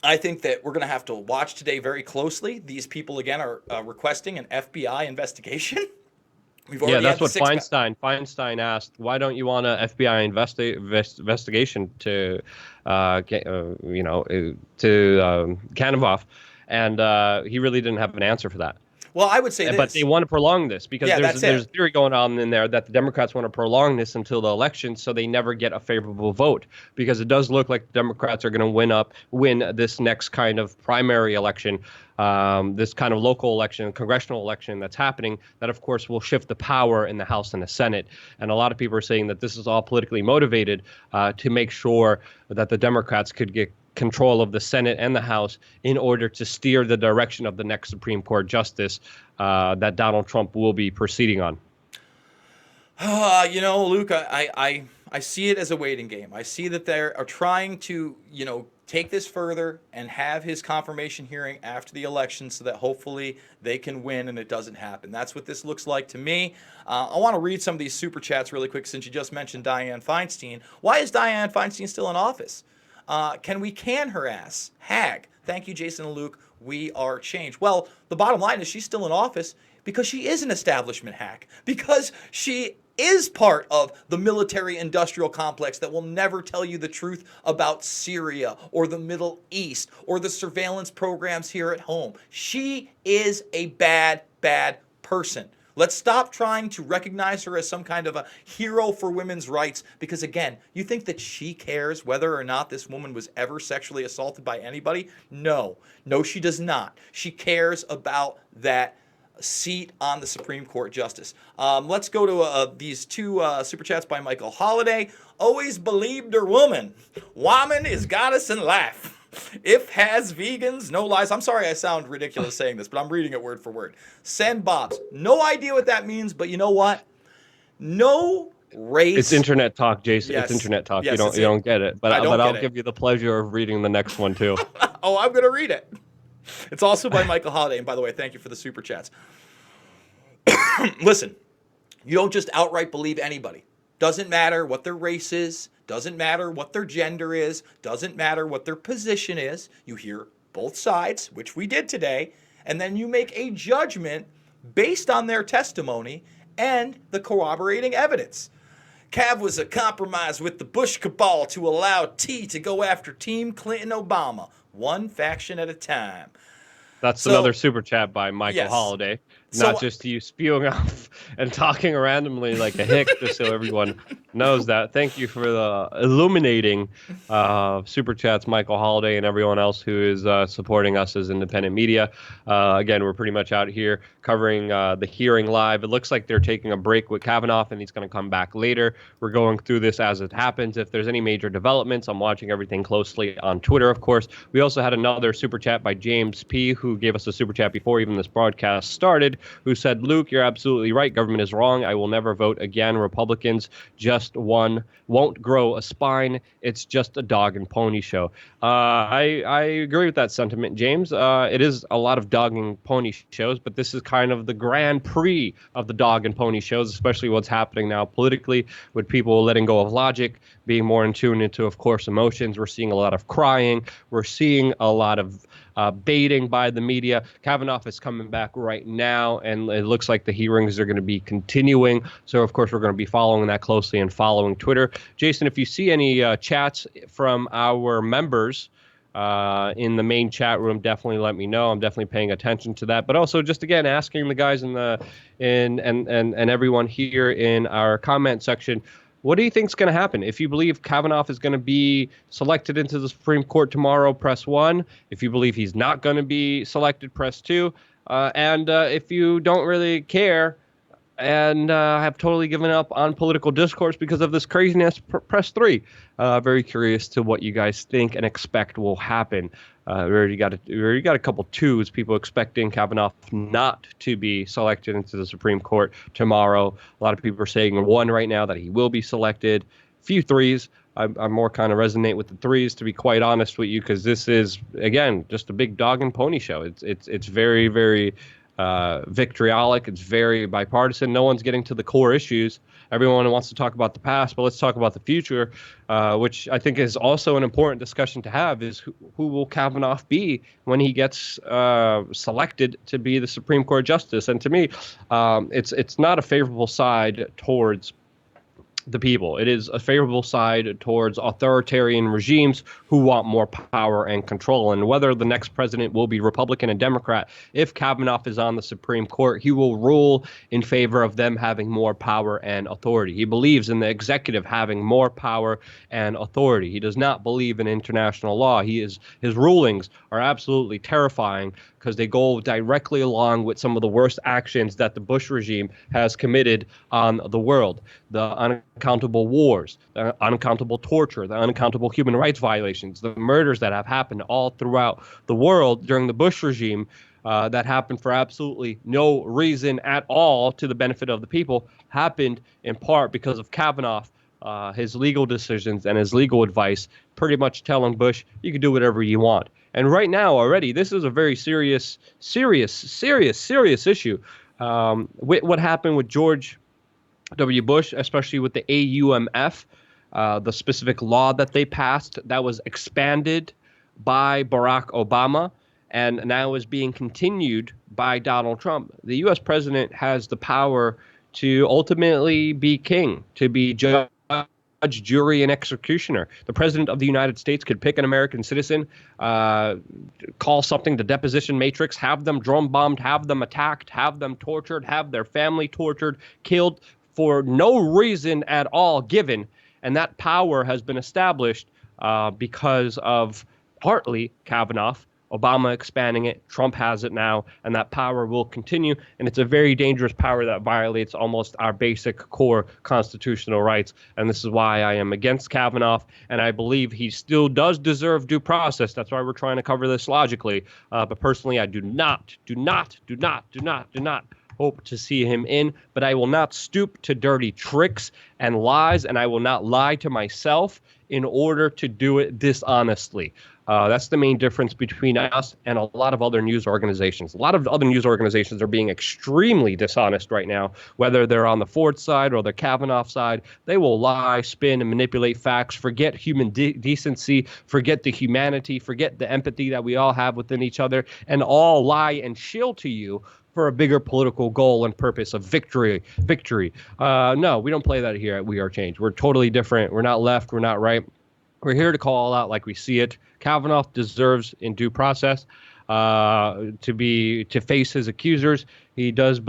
I think that we're going to have to watch today very closely. These people, again, are requesting an FBI investigation. That's what Feinstein asked. Why don't you want an FBI investigation to Kavanaugh? And he really didn't have an answer for that. Well, I would say this. But they want to prolong this because there's a theory going on in there that the Democrats want to prolong this until the election so they never get a favorable vote, because it does look like the Democrats are going to win this next kind of primary election, this kind of local election, congressional election that's happening, that, of course, will shift the power in the House and the Senate. And a lot of people are saying that this is all politically motivated to make sure that the Democrats could get control of the Senate and the House in order to steer the direction of the next Supreme Court justice that Donald Trump will be proceeding on. Luke, I see it as a waiting game. I see that they are trying to, take this further and have his confirmation hearing after the election so that hopefully they can win and it doesn't happen. That's what this looks like to me. I want to read some of these super chats really quick since you just mentioned Dianne Feinstein. Why is Dianne Feinstein still in office? Can we can her ass? Hag. Thank you, Jason and Luke. We are change. Well, the bottom line is she's still in office because she is an establishment hack. Because she is part of the military-industrial complex that will never tell you the truth about Syria or the Middle East or the surveillance programs here at home. She is a bad, bad person. Let's stop trying to recognize her as some kind of a hero for women's rights because, again, you think that she cares whether or not this woman was ever sexually assaulted by anybody? No. No, she does not. She cares about that seat on the Supreme Court justice. Let's go to these two super chats by Michael Holiday. Always believed her woman. Woman is goddess and laugh. If has vegans, no lies. I'm sorry I sound ridiculous saying this, but I'm reading it word for word. Send Bobs. No idea what that means, but you know what? No race. It's internet talk, Jason. Yes. It's internet talk. Yes, you don't get it. But I'll get it. give you the pleasure of reading the next one too. Oh, I'm going to read it. It's also by Michael Holiday. And by the way, thank you for the super chats. Listen, You don't just outright believe anybody. Doesn't matter what their race is, doesn't matter what their gender is, doesn't matter what their position is. You hear both sides, which we did today, and then you make a judgment based on their testimony and the corroborating evidence. Cav was a compromise with the Bush cabal to allow T to go after Team Clinton Obama, one faction at a time. That's another super chat by Michael Holiday. Not just you spewing off and talking randomly like a hick, just so everyone knows that. Thank you for the illuminating super chats, Michael Holiday, and everyone else who is supporting us as independent media. Again, we're pretty much out here covering the hearing live. It looks like they're taking a break with Kavanaugh, and he's going to come back later. We're going through this as it happens. If there's any major developments, I'm watching everything closely on Twitter, of course. We also had another super chat by James P., who gave us a super chat before even this broadcast started, who said, Luke, you're absolutely right. Government is wrong. I will never vote again. Republicans won't grow a spine. It's just a dog and pony show. I agree with that sentiment, James. It is a lot of dog and pony shows, but this is kind of the Grand Prix of the dog and pony shows, especially what's happening now politically with people letting go of logic, being more in tune into, of course, emotions. We're seeing a lot of crying. We're seeing a lot of baiting by the media. Kavanaugh is coming back right now, and it looks like the hearings are going to be continuing. So, of course, we're going to be following that closely and following Twitter. Jason, if you see any chats from our members in the main chat room, definitely let me know. I'm definitely paying attention to that. But also, just again, asking the guys and everyone here in our comment section, what do you think is going to happen? If you believe Kavanaugh is going to be selected into the Supreme Court tomorrow, press 1. If you believe he's not going to be selected, press 2. And if you don't really care and have totally given up on political discourse because of this craziness, press 3. Very curious to what you guys think and expect will happen. We already got a couple 2s, people expecting Kavanaugh not to be selected into the Supreme Court tomorrow. A lot of people are saying 1 right now that he will be selected. Few 3s. I more kind of resonate with the 3s, to be quite honest with you, because this is, again, just a big dog and pony show. It's very, very vitriolic. It's very bipartisan. No one's getting to the core issues. Everyone wants to talk about the past, but let's talk about the future, which I think is also an important discussion to have, is who will Kavanaugh be when he gets selected to be the Supreme Court justice? And to me, it's not a favorable side towards the people. It is a favorable side towards authoritarian regimes who want more power and control. And whether the next president will be Republican and Democrat, if Kavanaugh is on the Supreme Court, he will rule in favor of them having more power and authority. He believes in the executive having more power and authority. He does not believe in international law. His rulings are absolutely terrifying because they go directly along with some of the worst actions that the Bush regime has committed on the world. The unaccountable wars, the unaccountable torture, the unaccountable human rights violations, the murders that have happened all throughout the world during the Bush regime that happened for absolutely no reason at all to the benefit of the people, happened in part because of Kavanaugh, his legal decisions and his legal advice, pretty much telling Bush, you can do whatever you want. And right now already, this is a very serious issue. With what happened with George W. Bush, especially with the AUMF, the specific law that they passed that was expanded by Barack Obama and now is being continued by Donald Trump. The U.S. president has the power to ultimately be king, to be judge, jury, and executioner. The president of the United States could pick an American citizen, call something the deposition matrix, have them drum bombed, have them attacked, have them tortured, have their family tortured, killed for no reason at all given. And that power has been established because of partly Kavanaugh, Obama expanding it, Trump has it now, and that power will continue. And it's a very dangerous power that violates almost our basic core constitutional rights. And this is why I am against Kavanaugh, and I believe he still does deserve due process. That's why we're trying to cover this logically. But personally, I do not hope to see him in, but I will not stoop to dirty tricks and lies, and I will not lie to myself in order to do it dishonestly. That's the main difference between us and a lot of other news organizations. A lot of other news organizations are being extremely dishonest right now, whether they're on the Ford side or the Kavanaugh side. They will lie, spin, and manipulate facts, forget human decency, forget the humanity, forget the empathy that we all have within each other, and all lie and shill to you for a bigger political goal and purpose of victory. No, we don't play that here at We Are Change. We're totally different. We're not left. We're not right. We're here to call out like we see it. Kavanaugh deserves, in due process, to face his accusers. He does.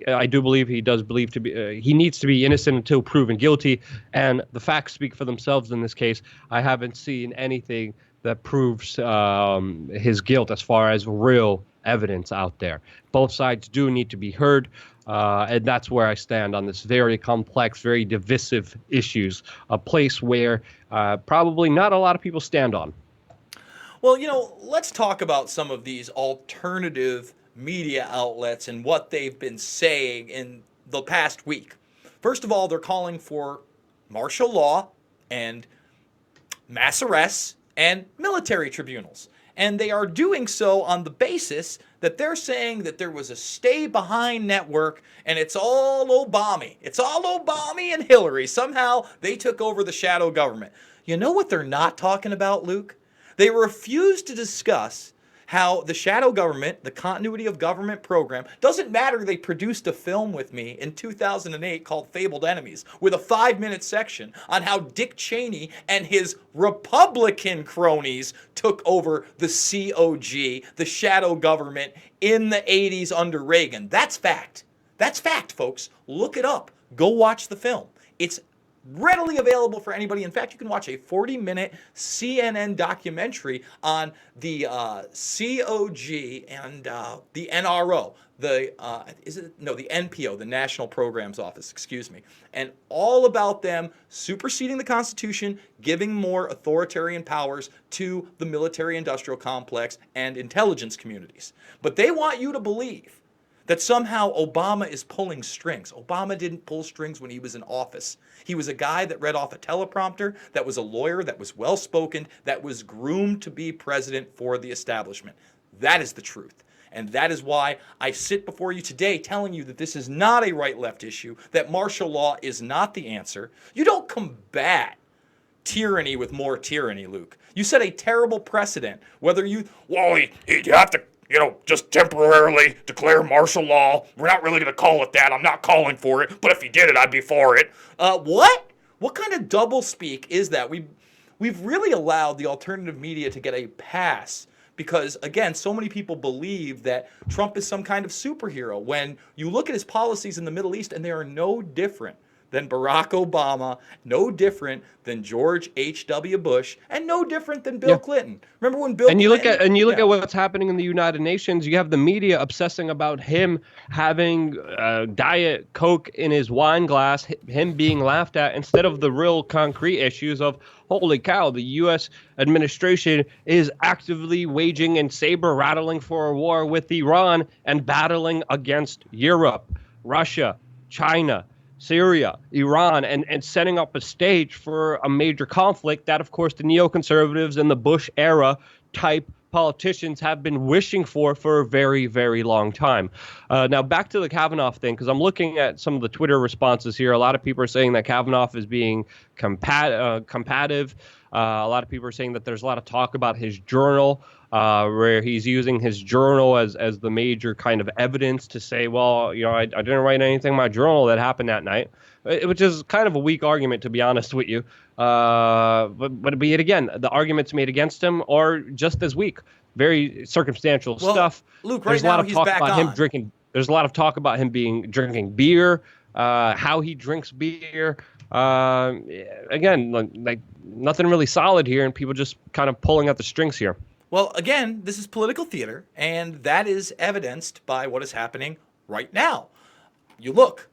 I do believe he does believe to be. He needs to be innocent until proven guilty, and the facts speak for themselves in this case. I haven't seen anything that proves his guilt as far as real evidence out there. Both sides do need to be heard. And that's where I stand on this very complex, very divisive issues, a place where probably not a lot of people stand on. Well, let's talk about some of these alternative media outlets and what they've been saying in the past week. First of all, they're calling for martial law and mass arrests and military tribunals. And they are doing so on the basis that they're saying that there was a stay behind network and it's all Obama. It's all Obama and Hillary. Somehow they took over the shadow government. You know what they're not talking about, Luke? They refuse to discuss how the shadow government, the continuity of government program, doesn't matter. They produced a film with me in 2008 called Fabled Enemies with a 5-minute section on how Dick Cheney and his Republican cronies took over the COG, the shadow government, in the 80s under Reagan. That's fact. That's fact, folks. Look it up. Go watch the film. It's readily available for anybody. In fact, you can watch a 40-minute CNN documentary on the COG and the NRO, the NPO, the National Programs Office, excuse me, and all about them superseding the Constitution, giving more authoritarian powers to the military-industrial complex and intelligence communities. But they want you to believe that somehow Obama is pulling strings. Obama didn't pull strings when he was in office. He was a guy that read off a teleprompter, that was a lawyer, that was well-spoken, that was groomed to be president for the establishment. That is the truth. And that is why I sit before you today telling you that this is not a right-left issue, that martial law is not the answer. You don't combat tyranny with more tyranny, Luke. You set a terrible precedent. Whether you have to just temporarily declare martial law. We're not really going to call it that. I'm not calling for it. But if he did it, I'd be for it. What? What kind of doublespeak is that? We've really allowed the alternative media to get a pass because, again, so many people believe that Trump is some kind of superhero. When you look at his policies in the Middle East, and they are no different than Barack Obama, no different than George H.W. Bush, and no different than Bill Clinton. Remember when Bill Clinton... And you look at what's happening in the United Nations. You have the media obsessing about him having Diet Coke in his wine glass, him being laughed at, instead of the real concrete issues of, holy cow, the U.S. administration is actively waging and saber-rattling for a war with Iran and battling against Europe, Russia, China, Syria, Iran, and setting up a stage for a major conflict that, of course, the neoconservatives and the Bush era type politicians have been wishing for a very, very long time. Now, back to the Kavanaugh thing, because I'm looking at some of the Twitter responses here. A lot of people are saying that Kavanaugh is being combative. A lot of people are saying that there's a lot of talk about his journal, where he's using his journal as the major kind of evidence to say, well, I didn't write anything in my journal that happened that night, which is kind of a weak argument, to be honest with you. But be it again, the arguments made against him are just as weak. Very circumstantial stuff. Luke, right now he's back on. There's a lot of talk about him drinking beer, how he drinks beer. Again, like nothing really solid here, and people just kind of pulling at the strings here. Well, again, this is political theater, and that is evidenced by what is happening right now. You look,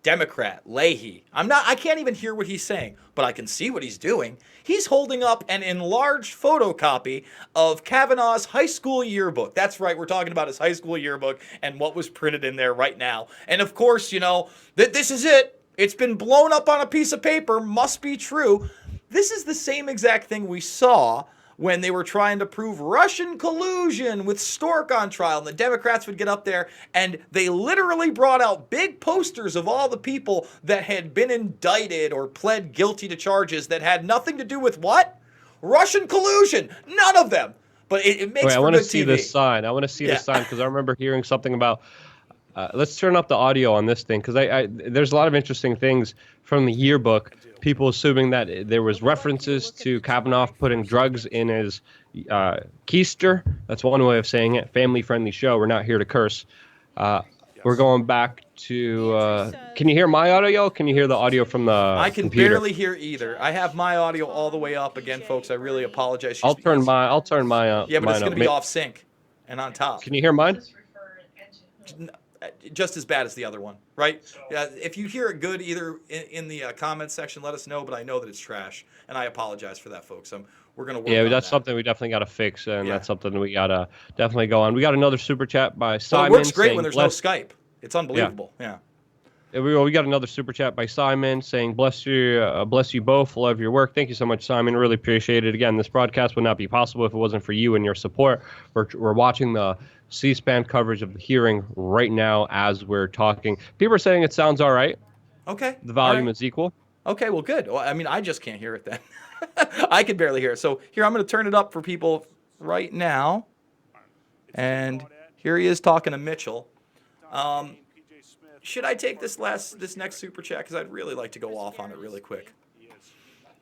Democrat, Leahy. I can't even hear what he's saying, but I can see what he's doing. He's holding up an enlarged photocopy of Kavanaugh's high school yearbook. That's right, we're talking about his high school yearbook and what was printed in there right now. And of course, that this is it. It's been blown up on a piece of paper, must be true. This is the same exact thing we saw when they were trying to prove Russian collusion with Stork on trial. And the Democrats would get up there and they literally brought out big posters of all the people that had been indicted or pled guilty to charges that had nothing to do with what? Russian collusion. None of them. But it makes for good TV. I want to see this sign. I want to see this sign because I remember hearing something about. Let's turn up the audio on this thing because there's a lot of interesting things from the yearbook. People assuming that there was references to Kavanaugh putting drugs in his keister. That's one way of saying it. Family-friendly show. We're not here to curse. We're going back to. Can you hear my audio? Can you hear the audio from the I can computer? barely hear either. I have my audio all the way up. Again, folks, I really apologize. I'll turn my. Yeah, but it's going to be off sync and on top. Can you hear mine? Just as bad as the other one, right? Yeah. If you hear it good, either in the comments section, let us know. But I know that it's trash, and I apologize for that, folks. We're gonna work. Yeah, on that's that. something we definitely got to fix, and that's something we gotta definitely go on. We got another super chat by Simon. Well, it works great when there's no Skype. It's unbelievable. Yeah. We got another super chat by Simon saying, bless you both, love your work. Thank you so much, Simon. Really appreciate it. Again, this broadcast would not be possible if it wasn't for you and your support. We're watching the C-SPAN coverage of the hearing right now as we're talking. People are saying it sounds all right. Okay. The volume is equal. Okay, well, good. Well, I mean, I just can't hear it then. I can barely hear it. So here, I'm going to turn it up for people right now. And here he is talking to Mitchell. Should I take this next super chat? Because I'd really like to go off on it really quick.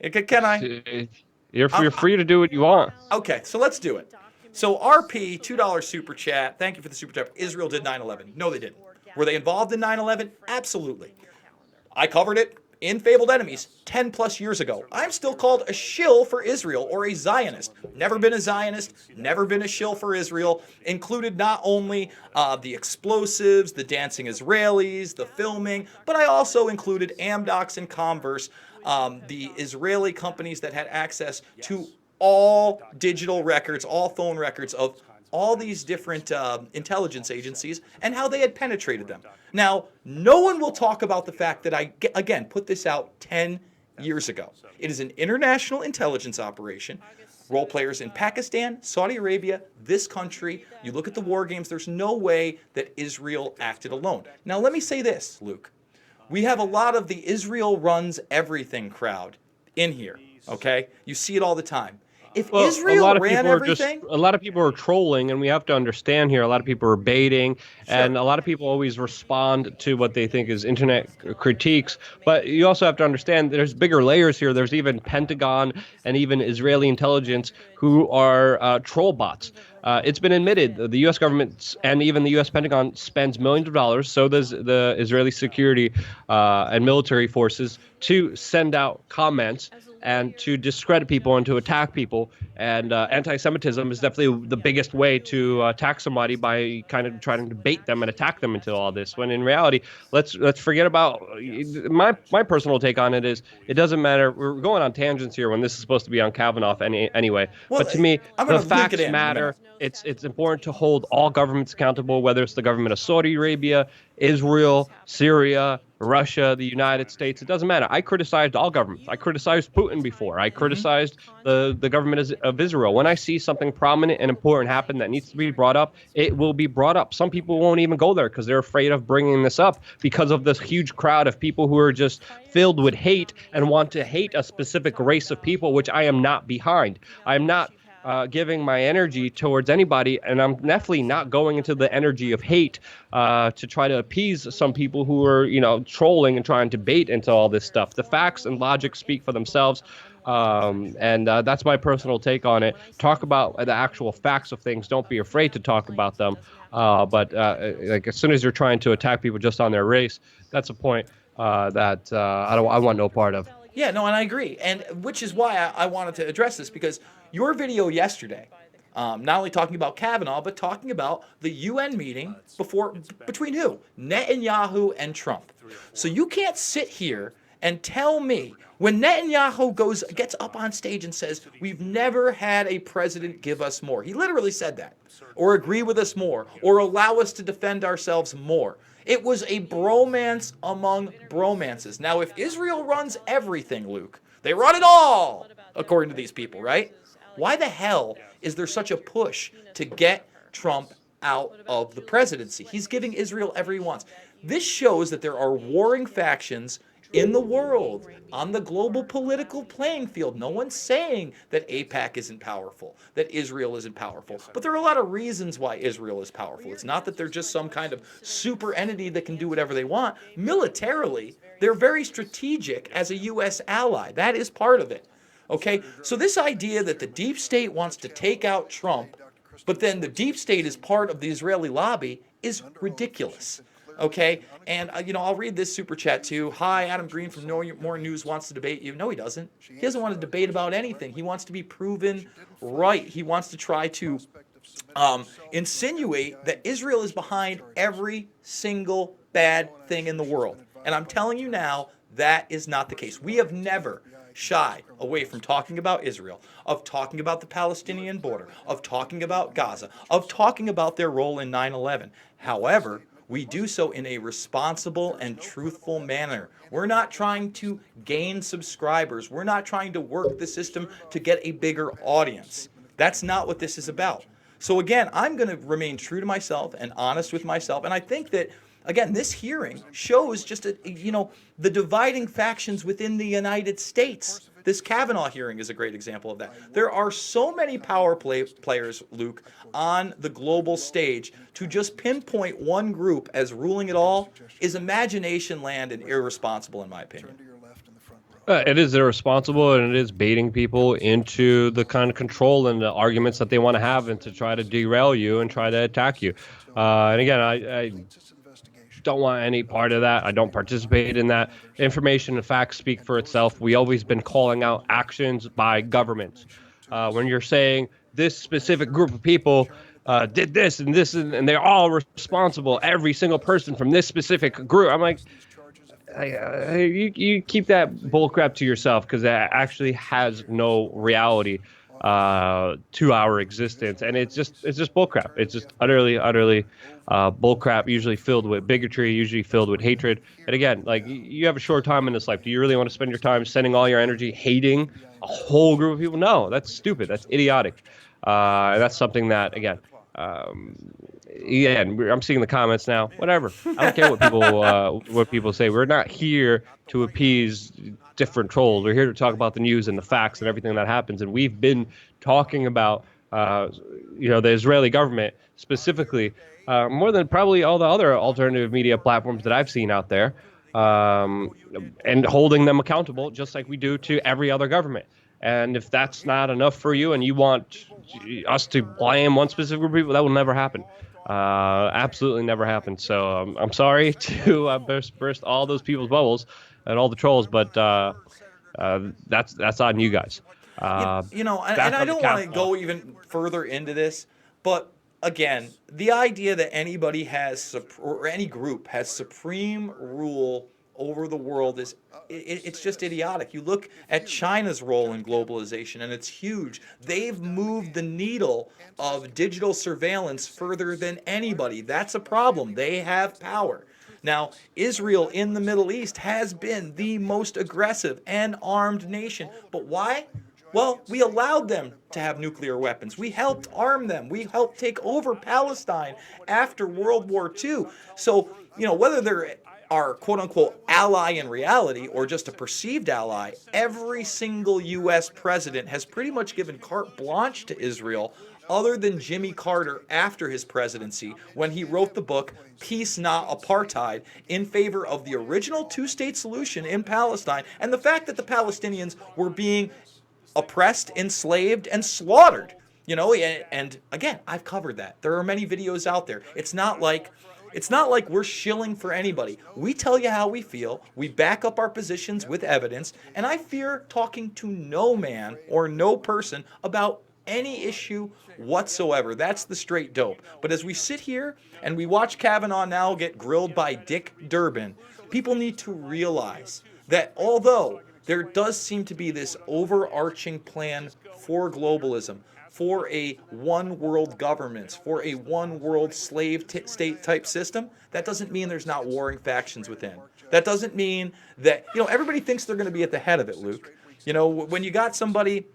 Can I? You're free to do what you want. Okay, so let's do it. So RP, $2 super chat. Thank you for the super chat. Israel did 9/11. No, they didn't. Were they involved in 9/11? Absolutely. I covered it in Fabled Enemies 10 plus years ago. I'm still called a shill for Israel or a Zionist. Never been a Zionist, never been a shill for Israel. Included not only the explosives, the dancing Israelis, the filming, but I also included Amdocs and Converse, the Israeli companies that had access to all digital records, all phone records of all these different intelligence agencies and how they had penetrated them. Now, no one will talk about the fact that I, again, put this out 10 years ago. It is an international intelligence operation. Role players in Pakistan, Saudi Arabia, this country. You look at the war games, there's no way that Israel acted alone. Now, let me say this, Luke. We have a lot of the Israel runs everything crowd in here, okay? You see it all the time. If Israel ran everything, a lot of people are trolling, and we have to understand here. A lot of people are baiting, and a lot of people always respond to what they think is internet critiques. But you also have to understand there's bigger layers here. There's even Pentagon and even Israeli intelligence who are troll bots. It's been admitted the U.S. government and even the U.S. Pentagon spends millions of dollars. So does the Israeli security and military forces to send out comments and to discredit people and to attack people. And anti-Semitism is definitely the biggest way to attack somebody by kind of trying to bait them and attack them into all this. When in reality, let's forget about my personal take on it is it doesn't matter. We're going on tangents here when this is supposed to be on Kavanaugh anyway. Well, but to me, the facts matter. It's important to hold all governments accountable, whether it's the government of Saudi Arabia, Israel, Syria, Russia, the United States. It doesn't matter. I criticized all governments. I criticized Putin before. I criticized the government of Israel. When I see something prominent and important happen that needs to be brought up, it will be brought up. Some people won't even go there because they're afraid of bringing this up because of this huge crowd of people who are just filled with hate and want to hate a specific race of people, which I am not behind. I am not giving my energy towards anybody, and I'm definitely not going into the energy of hate to try to appease some people who are, trolling and trying to bait into all this stuff. The facts and logic speak for themselves, and that's my personal take on it. Talk about the actual facts of things. Don't be afraid to talk about them. But like as soon as you're trying to attack people just on their race, that's a point that I want no part of. Yeah, no, and I agree, and which is why I wanted to address this, because your video yesterday, not only talking about Kavanaugh, but talking about the UN meeting between who? Netanyahu and Trump. So you can't sit here and tell me when Netanyahu gets up on stage and says, we've never had a president give us more. He literally said that. Or agree with us more. Or allow us to defend ourselves more. It was a bromance among bromances. Now, if Israel runs everything, Luke, They run it all, according to these people, right? Why the hell is there such a push to get Trump out of the presidency? He's giving Israel every he wants. This shows that there are warring factions in the world, on the global political playing field. No one's saying that AIPAC isn't powerful, that Israel isn't powerful. But there are a lot of reasons why Israel is powerful. It's not that they're just some kind of super entity that can do whatever they want. Militarily, they're very strategic as a U.S. ally. That is part of it. Okay? So this idea that the deep state wants to take out Trump, but then the deep state is part of the Israeli lobby, is ridiculous. Okay, and I'll read this super chat too. Hi, Adam Green from More News wants to debate you. No, he doesn't. He doesn't want to debate about anything. He wants to be proven right. He wants to try to insinuate that Israel is behind every single bad thing in the world. And I'm telling you now, that is not the case. We have never shied away from talking about Israel, of talking about the Palestinian border, of talking about Gaza, of talking about their role in 9/11. However, we do so in a responsible and truthful manner. We're not trying to gain subscribers. We're not trying to work the system to get a bigger audience. That's not what this is about. So again, I'm going to remain true to myself and honest with myself. And I think that, again, this hearing shows just, the dividing factions within the United States. This Kavanaugh hearing is a great example of that. There are so many power players, Luke, on the global stage. To just pinpoint one group as ruling it all is imagination land and irresponsible, in my opinion. It is irresponsible, and it is baiting people into the kind of control and the arguments that they want to have, and to try to derail you and try to attack you. And again, I don't want any part of that. I don't participate in that. Information and facts speak for itself. We always been calling out actions by governments. When you're saying this specific group of people did this and this, and they're all responsible, every single person from this specific group, I'm like, you keep that bullcrap to yourself, because that actually has no reality to our existence, and it's just bullcrap. It's just utterly bullcrap, usually filled with bigotry, usually filled with hatred. And again, like, you have a short time in this life. Do you really want to spend your time sending all your energy hating a whole group of people? No, that's stupid. That's idiotic. And that's something that, again, and I'm seeing the comments now. Whatever. I don't care what people say. We're not here to appease different trolls. We're here to talk about the news and the facts and everything that happens. And we've been talking about, the Israeli government specifically, more than probably all the other alternative media platforms that I've seen out there, and holding them accountable, just like we do to every other government. And if that's not enough for you, and you want us to blame one specific group of people, that will never happen. Absolutely never happen. So I'm sorry to burst all those people's bubbles and all the trolls, but that's on you guys. And I don't want to go even further into this, but again, the idea that anybody has or any group has supreme rule over the world it's just idiotic. You look at China's role in globalization, and it's huge. They've moved the needle of digital surveillance further than anybody. That's a problem. They have power. Now, Israel in the Middle East has been the most aggressive and armed nation. But why? Well, we allowed them to have nuclear weapons. We helped arm them. We helped take over Palestine after World War II. So, whether they're our quote-unquote ally in reality or just a perceived ally, every single U.S. president has pretty much given carte blanche to Israel, other than Jimmy Carter after his presidency, when he wrote the book Peace Not Apartheid, in favor of the original two-state solution in Palestine, and the fact that the Palestinians were being oppressed, enslaved, and slaughtered. And again, I've covered that. There are many videos out there. It's not like we're shilling for anybody. We tell you how we feel. We back up our positions with evidence. And I fear talking to no man or no person about any issue whatsoever. That's the straight dope. But as we sit here and we watch Kavanaugh now get grilled by Dick Durbin, people need to realize that although there does seem to be this overarching plan for globalism, for a one world government, for a one world slave state type system, that doesn't mean there's not warring factions within. That doesn't mean that, everybody thinks they're going to be at the head of it, Luke. You know, when you got somebody,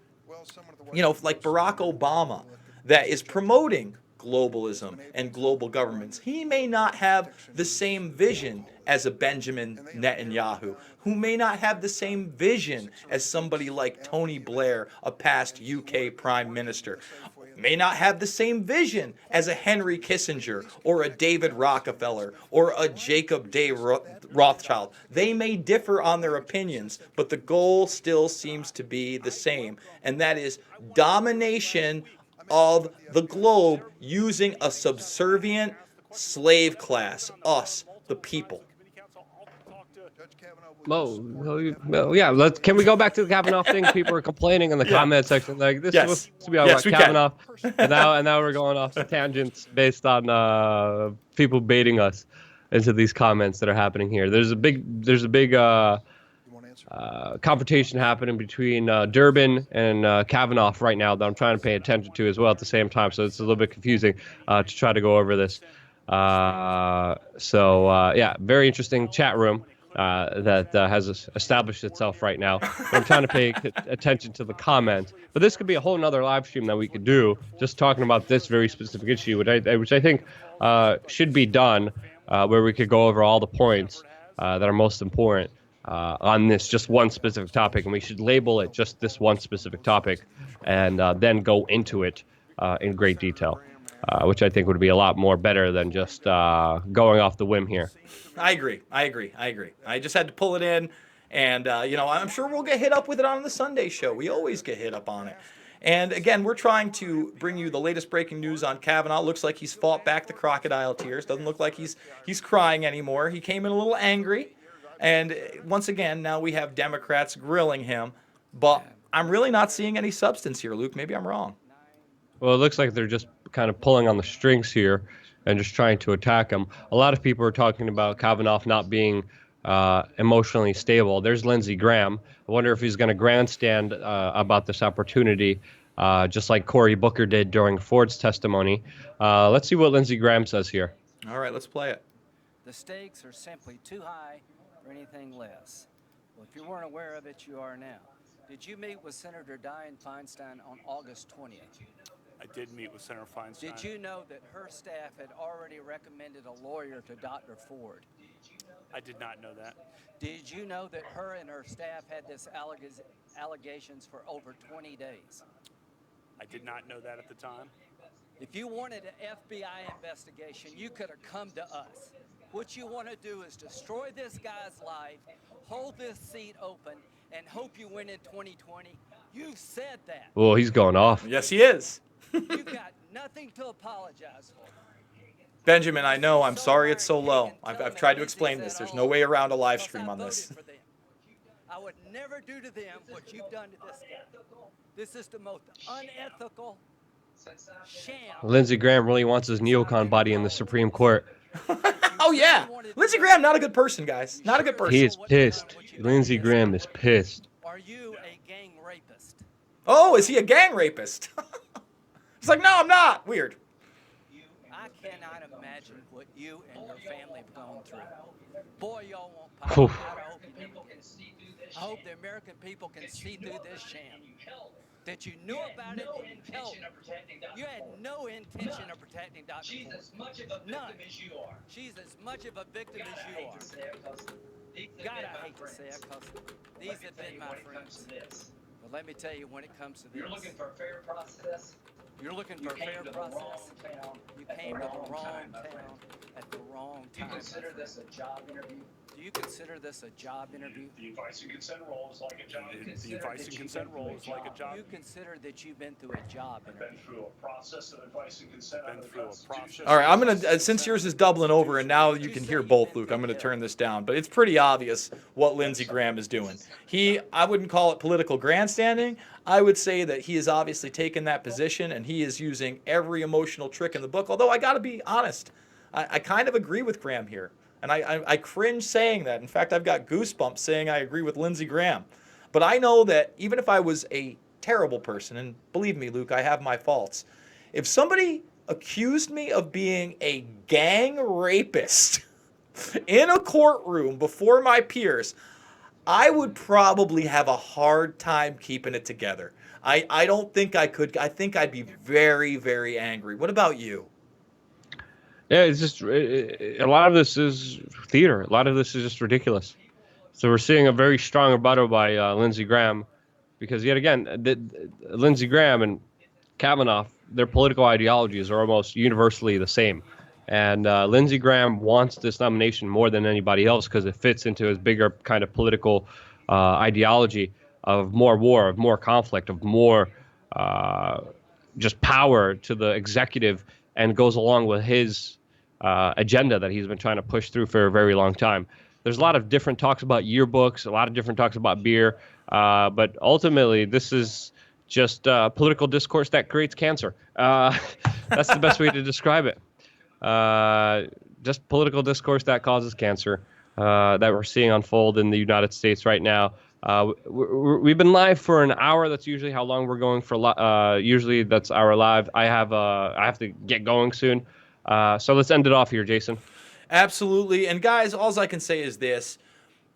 you know, like Barack Obama that is promoting globalism and global governments, he may not have the same vision as a Benjamin Netanyahu, who may not have the same vision as somebody like Tony Blair, a past UK prime minister, may not have the same vision as a Henry Kissinger or a David Rockefeller or a Jacob Day Rothschild. They may differ on their opinions, but the goal still seems to be the same, and that is domination of the globe using a subservient slave class, us, the people. Well, yeah. Can we go back to the Kavanaugh thing? People are complaining in the comment section, like this Yes. was supposed to be about Kavanaugh, and now we're going off tangents based on people baiting us into these comments that are happening here. There's a big confrontation happening between Durbin and Kavanaugh right now that I'm trying to pay attention to as well at the same time. So it's a little bit confusing to try to go over this. Yeah, very interesting chat room that has established itself right now. But I'm trying to pay attention to the comments. But this could be a whole nother live stream that we could do, just talking about this very specific issue, which I think should be done, where we could go over all the points that are most important on this just one specific topic, and we should label it just this one specific topic, and then go into it in great detail, which I think would be a lot more better than just going off the whim here. I agree. I just had to pull it in, and you know, I'm sure we'll get hit up with it on the Sunday show. We always get hit up on it. And again, we're trying to bring you the latest breaking news on Kavanaugh. Looks like he's fought back the crocodile tears. Doesn't look like he's crying anymore. He came in a little angry. And once again, now we have Democrats grilling him. But I'm really not seeing any substance here, Luke. Maybe I'm wrong. Well, it looks like they're just kind of pulling on the strings here and just trying to attack him. A lot of people are talking about Kavanaugh not being emotionally stable. There's Lindsey Graham. I wonder if he's going to grandstand about this opportunity, just like Cory Booker did during Ford's testimony. Let's see what Lindsey Graham says here. All right, let's play it. The stakes are simply too high for anything less. Well, if you weren't aware of it, you are now. Did you meet with Senator Dianne Feinstein on August 20th? I did meet with Senator Feinstein. Did you know that her staff had already recommended a lawyer to Dr. Ford? I did not know that. Did you know that her and her staff had this allegations for over 20 days? I did not know that at the time. If you wanted an FBI investigation, you could have come to us. What you want to do is destroy this guy's life, hold this seat open, and hope you win in 2020. You said that. Well, he's going off. Yes, he is. You've got nothing to apologize for. Benjamin, I know. I'm sorry it's so low. I've tried to explain this. There's no way around a live stream on this. I would never do to them what you've done to this guy. This is the most unethical sham. Lindsey Graham really wants his neocon body in the Supreme Court. Oh, yeah. Lindsey Graham, not a good person, guys. Not a good person. He is pissed. Lindsey Graham is pissed. Are you a gang rapist? Oh, is he a gang rapist? It's like, no, I'm not. Weird. I cannot imagine what you and your family have gone through. Boy, y'all won't power. I hope the American people can see through this sham. That you knew about it and you helped. You had no intention of protecting Dr. She's Ford. As much of a victim None. As you are. She's as much of a victim as you are. God, I hate to say it, because these have been my friends. But let me tell you, when it comes to this, you're looking for a fair process. You're looking for a fair process. You came to the wrong town at the wrong time. Do you consider this a job interview? Do you consider this a job interview? The advice and consent role is like a job. The advice and consent role is like a job. You consider that you've been through a job interview? Been through a process of advice and consent. Been through a process. All right, I'm going to, since yours is doubling over and now you can hear both, Luke, I'm going to turn this down. But it's pretty obvious what Lindsey Graham is doing. I wouldn't call it political grandstanding. I would say that he has obviously taken that position and he is using every emotional trick in the book. Although I got to be honest, I kind of agree with Graham here. And I cringe saying that. In fact, I've got goosebumps saying I agree with Lindsey Graham. But I know that even if I was a terrible person, and believe me, Luke, I have my faults, if somebody accused me of being a gang rapist in a courtroom before my peers, I would probably have a hard time keeping it together. I don't think I could. I think I'd be very, very angry. What about you? Yeah, it's just a lot of this is theater. A lot of this is just ridiculous. So we're seeing a very strong rebuttal by Lindsey Graham, because yet again, Lindsey Graham and Kavanaugh, their political ideologies are almost universally the same. And Lindsey Graham wants this nomination more than anybody else because it fits into his bigger kind of political ideology of more war, of more conflict, of more just power to the executive, and goes along with his agenda that he's been trying to push through for a very long time. There's a lot of different talks about yearbooks, a lot of different talks about beer, but ultimately this is just political discourse that creates cancer. That's the best way to describe it. Just political discourse that causes cancer that we're seeing unfold in the United States right now. We've been live for an hour. That's usually how long we're going for. Usually that's our live. I have to get going soon. So let's end it off here, Jason. Absolutely. And guys, all I can say is this: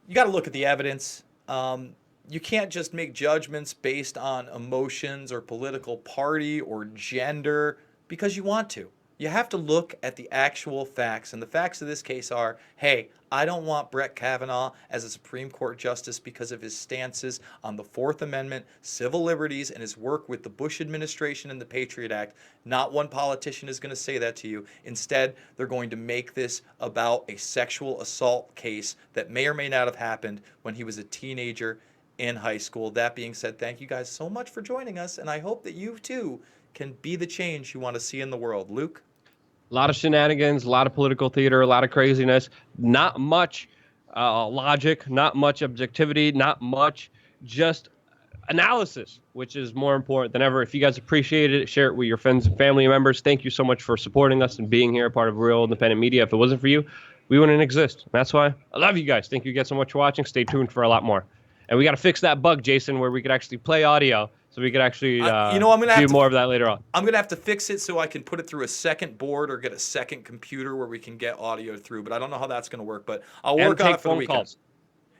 you got to look at the evidence. You can't just make judgments based on emotions or political party or gender because you want to. You have to look at the actual facts. And the facts of this case are, hey, I don't want Brett Kavanaugh as a Supreme Court justice because of his stances on the Fourth Amendment, civil liberties, and his work with the Bush administration and the Patriot Act. Not one politician is going to say that to you. Instead, they're going to make this about a sexual assault case that may or may not have happened when he was a teenager in high school. That being said, thank you guys so much for joining us, and I hope that you too can be the change you want to see in the world. Luke? A lot of shenanigans, a lot of political theater, a lot of craziness, not much logic, not much objectivity, not much just analysis, which is more important than ever. If you guys appreciate it, share it with your friends and family members. Thank you so much for supporting us and being here, part of Real Independent Media. If it wasn't for you, we wouldn't exist. That's why I love you guys. Thank you guys so much for watching. Stay tuned for a lot more. And we got to fix that bug, Jason, where we could actually play audio. So we could actually I'm gonna do more of that later on. I'm going to have to fix it so I can put it through a second board or get a second computer where we can get audio through. But I don't know how that's going to work. But I'll work on it for the weekend. Calls.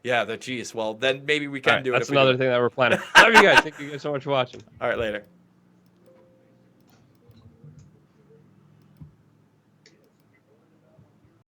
Yeah, geez. Well, then maybe we can do it. That's another thing that we're planning. Love you guys. Thank you guys so much for watching. All right, later.